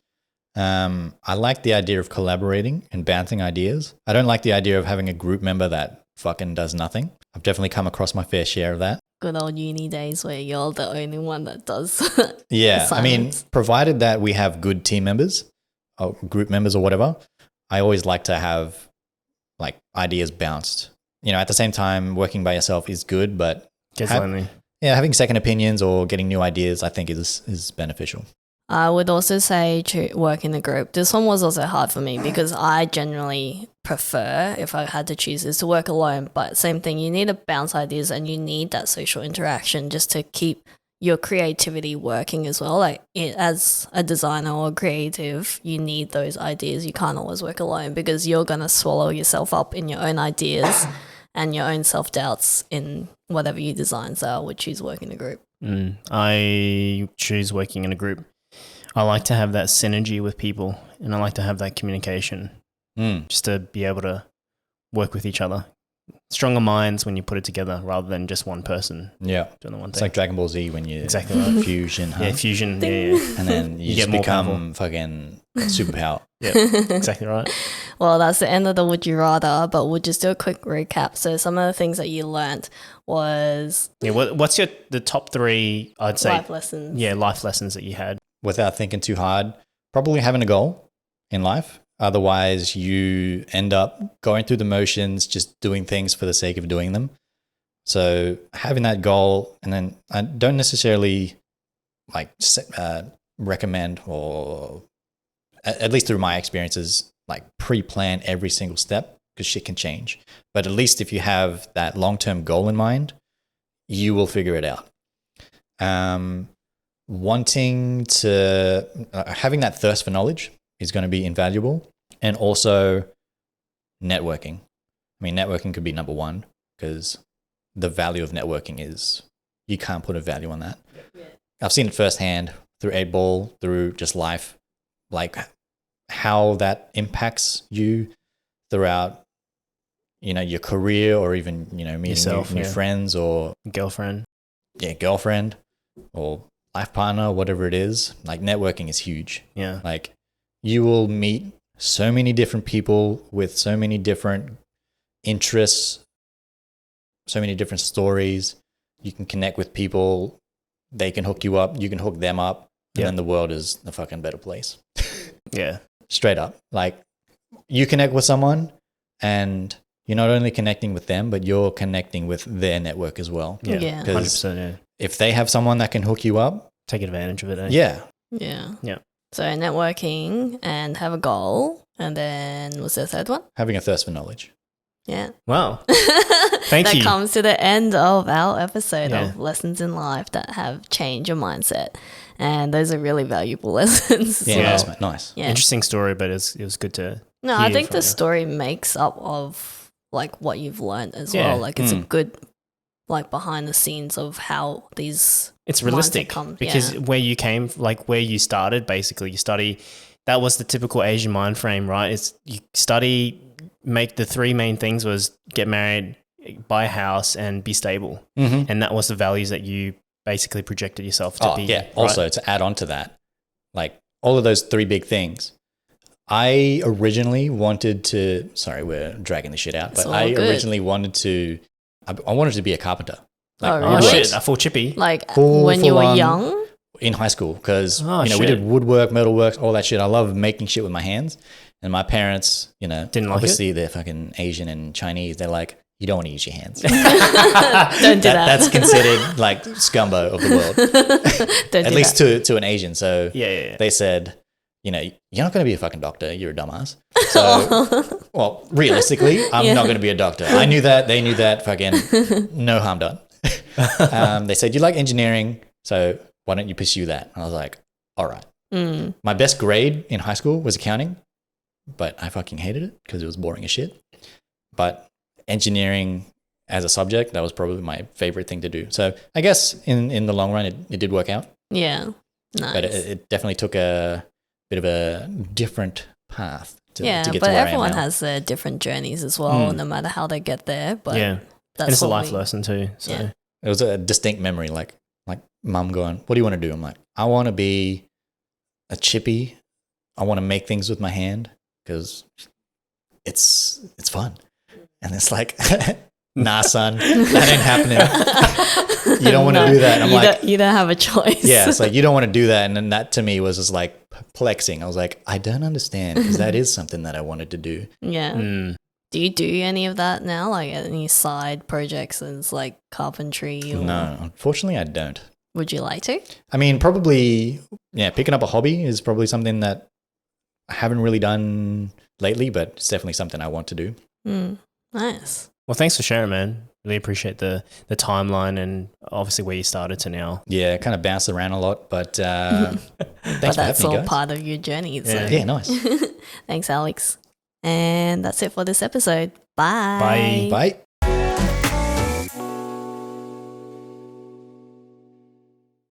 Speaker 2: I like the idea of collaborating and bouncing ideas. I don't like the idea of having a group member that fucking does nothing. I've definitely come across my fair share of that.
Speaker 3: Good old uni days where you're the only one that does.
Speaker 2: Yeah, I mean,
Speaker 3: assignments.
Speaker 2: provided that we have good team members or group members or whatever, I always like to have like ideas bounced. You know, at the same time, working by yourself is good, but
Speaker 1: Gets lonely.
Speaker 2: yeah, having second opinions or getting new ideas, I think is beneficial.
Speaker 3: I would also say to work in a group. This one was also hard for me because I generally prefer, if I had to choose, is to work alone. But same thing, you need to bounce ideas and you need that social interaction just to keep your creativity working as well. Like as a designer or creative, you need those ideas. You can't always work alone because you're going to swallow yourself up in your own ideas and your own self-doubts in whatever you design. So I would choose working in a group.
Speaker 1: I choose working in a group. I like to have that synergy with people and I like to have that communication just to be able to work with each other. Stronger minds when you put it together rather than just one person
Speaker 2: Yeah.
Speaker 1: doing the one
Speaker 2: It's
Speaker 1: thing.
Speaker 2: like Dragon Ball Z when you
Speaker 1: Exactly right.
Speaker 2: fusion, huh?
Speaker 1: Yeah, fusion. Yeah.
Speaker 2: And then you
Speaker 1: You
Speaker 2: just
Speaker 1: get more
Speaker 2: become fucking superpower.
Speaker 1: Yeah, exactly right.
Speaker 3: Well, that's the end of the Would You Rather, but we'll just do a quick recap. So some of the things that you learnt was
Speaker 1: Yeah, what's the top 3, I'd say,
Speaker 3: life lessons.
Speaker 1: yeah, life lessons that you had?
Speaker 2: Without thinking too hard, probably having a goal in life. Otherwise, you end up going through the motions, just doing things for the sake of doing them. So having that goal, and then I don't necessarily like recommend, or at least through my experiences, like pre-plan every single step because shit can change. But at least if you have that long-term goal in mind, you will figure it out. Wanting to having that thirst for knowledge is going to be invaluable, and also networking. I mean, networking could be number one because the value of networking is you can't put a value on that. I've seen it firsthand through 8-Ball, through just life, like how that impacts you throughout, you know, your career, or even, you know, meeting
Speaker 1: Yourself,
Speaker 2: new friends, or
Speaker 1: Girlfriend.
Speaker 2: girlfriend or life partner, whatever it is. Like networking is huge.
Speaker 1: Yeah.
Speaker 2: Like you will meet so many different people with so many different interests, so many different stories. You can connect with people. They can hook you up. You can hook them up. And then the world is a fucking better place.
Speaker 1: Yeah.
Speaker 2: Straight up. Like you connect with someone and you're not only connecting with them, but you're connecting with their network as well.
Speaker 1: Yeah.
Speaker 3: Yeah.
Speaker 1: 100%. Yeah.
Speaker 2: If they have someone that can hook you up,
Speaker 1: Take advantage of it. Eh?
Speaker 2: yeah.
Speaker 3: Yeah.
Speaker 1: Yeah.
Speaker 3: So networking and have a goal. And then what's the third one?
Speaker 2: Having a thirst for knowledge.
Speaker 3: Yeah.
Speaker 1: Wow. Thank
Speaker 3: That
Speaker 1: you.
Speaker 3: comes to the end of our episode
Speaker 1: Yeah.
Speaker 3: of lessons in life that have changed your mindset. And those are really valuable lessons. as
Speaker 2: Yeah,
Speaker 3: well.
Speaker 2: nice, mate. Nice.
Speaker 3: Yeah.
Speaker 1: Interesting story, but it was good to
Speaker 3: No, I
Speaker 1: hear
Speaker 3: think
Speaker 1: from
Speaker 3: the
Speaker 1: you.
Speaker 3: story makes up of like what you've learned as
Speaker 1: Yeah.
Speaker 3: well. Like it's a good like behind the scenes of how these
Speaker 1: It's
Speaker 3: mindset
Speaker 1: realistic
Speaker 3: come-
Speaker 1: because
Speaker 3: yeah.
Speaker 1: where you came, like where you started, basically you study. That was the typical Asian mind frame, right? It's you study, make the 3 main things was get married, buy a house, and be stable, and that was the values that you basically projected yourself to be.
Speaker 2: Yeah.
Speaker 1: right?
Speaker 2: Also, to add on to that, like all of those 3 big things, I originally wanted to. Sorry, we're dragging the shit out,
Speaker 3: It's
Speaker 2: but
Speaker 3: all
Speaker 2: I
Speaker 3: good.
Speaker 2: originally wanted to. I wanted to be a carpenter.
Speaker 3: Oh,
Speaker 1: Oh
Speaker 3: really?
Speaker 1: shit, a full chippy.
Speaker 3: like
Speaker 2: Full-
Speaker 3: when you
Speaker 2: full
Speaker 3: were
Speaker 2: on-
Speaker 3: young.
Speaker 2: In high school, because
Speaker 1: Oh,
Speaker 2: we
Speaker 1: shit.
Speaker 2: did woodwork, metalwork, all that shit. I love making shit with my hands. And my parents,
Speaker 1: Didn't like
Speaker 2: obviously they're fucking Asian and Chinese. They're like, you don't want to use your hands.
Speaker 3: Don't do that.
Speaker 2: That's considered like scumbo of the world,
Speaker 3: Don't
Speaker 2: at
Speaker 3: do
Speaker 2: least
Speaker 3: that.
Speaker 2: to an Asian. So
Speaker 1: Yeah.
Speaker 2: they said, you know, you're not going to be a fucking doctor. You're a dumbass. So, well, realistically, I'm not going to be a doctor. I knew that. They knew that. Fucking no harm done. They said, you like engineering, so why don't you pursue that? And I was like, all right. My best grade in high school was accounting, but I fucking hated it because it was boring as shit. But engineering as a subject, that was probably my favorite thing to do. So I guess in the long run, it did work out.
Speaker 3: Yeah. Nice.
Speaker 2: But it definitely took a bit of a different path to get to
Speaker 3: but
Speaker 2: where I am
Speaker 3: everyone
Speaker 2: now.
Speaker 3: has their different journeys as well, no matter how they get there. But
Speaker 1: Yeah.
Speaker 3: that's
Speaker 1: And it's a
Speaker 3: what
Speaker 1: life lesson too. So
Speaker 3: Yeah.
Speaker 2: It was a distinct memory, like mum going, what do you want to do? I'm like, I want to be a chippy. I want to make things with my hand because it's fun. And it's like, nah, son, that ain't happening. You don't want to do that. And I'm like,
Speaker 3: you don't have a choice.
Speaker 2: yeah, it's like, you don't want to do that. And then that to me was just like perplexing. I was like, I don't understand, because that is something that I wanted to do.
Speaker 3: Yeah. Do you do any of that now? Like any side projects as like carpentry? Or
Speaker 2: No, unfortunately, I don't.
Speaker 3: would you like to?
Speaker 2: I mean, probably, yeah, picking up a hobby is probably something that I haven't really done lately, but it's definitely something I want to do.
Speaker 3: Nice.
Speaker 1: Well, thanks for sharing, man. Really appreciate the timeline and obviously where you started to now.
Speaker 2: Yeah, kind of bounce around a lot, but thanks
Speaker 3: But
Speaker 2: for
Speaker 3: that's
Speaker 2: having me,
Speaker 3: all
Speaker 2: guys.
Speaker 3: part of your journey. So.
Speaker 1: Yeah.
Speaker 2: Yeah, nice.
Speaker 3: Thanks, Alex. And that's it for this episode. Bye.
Speaker 1: Bye.
Speaker 2: Bye.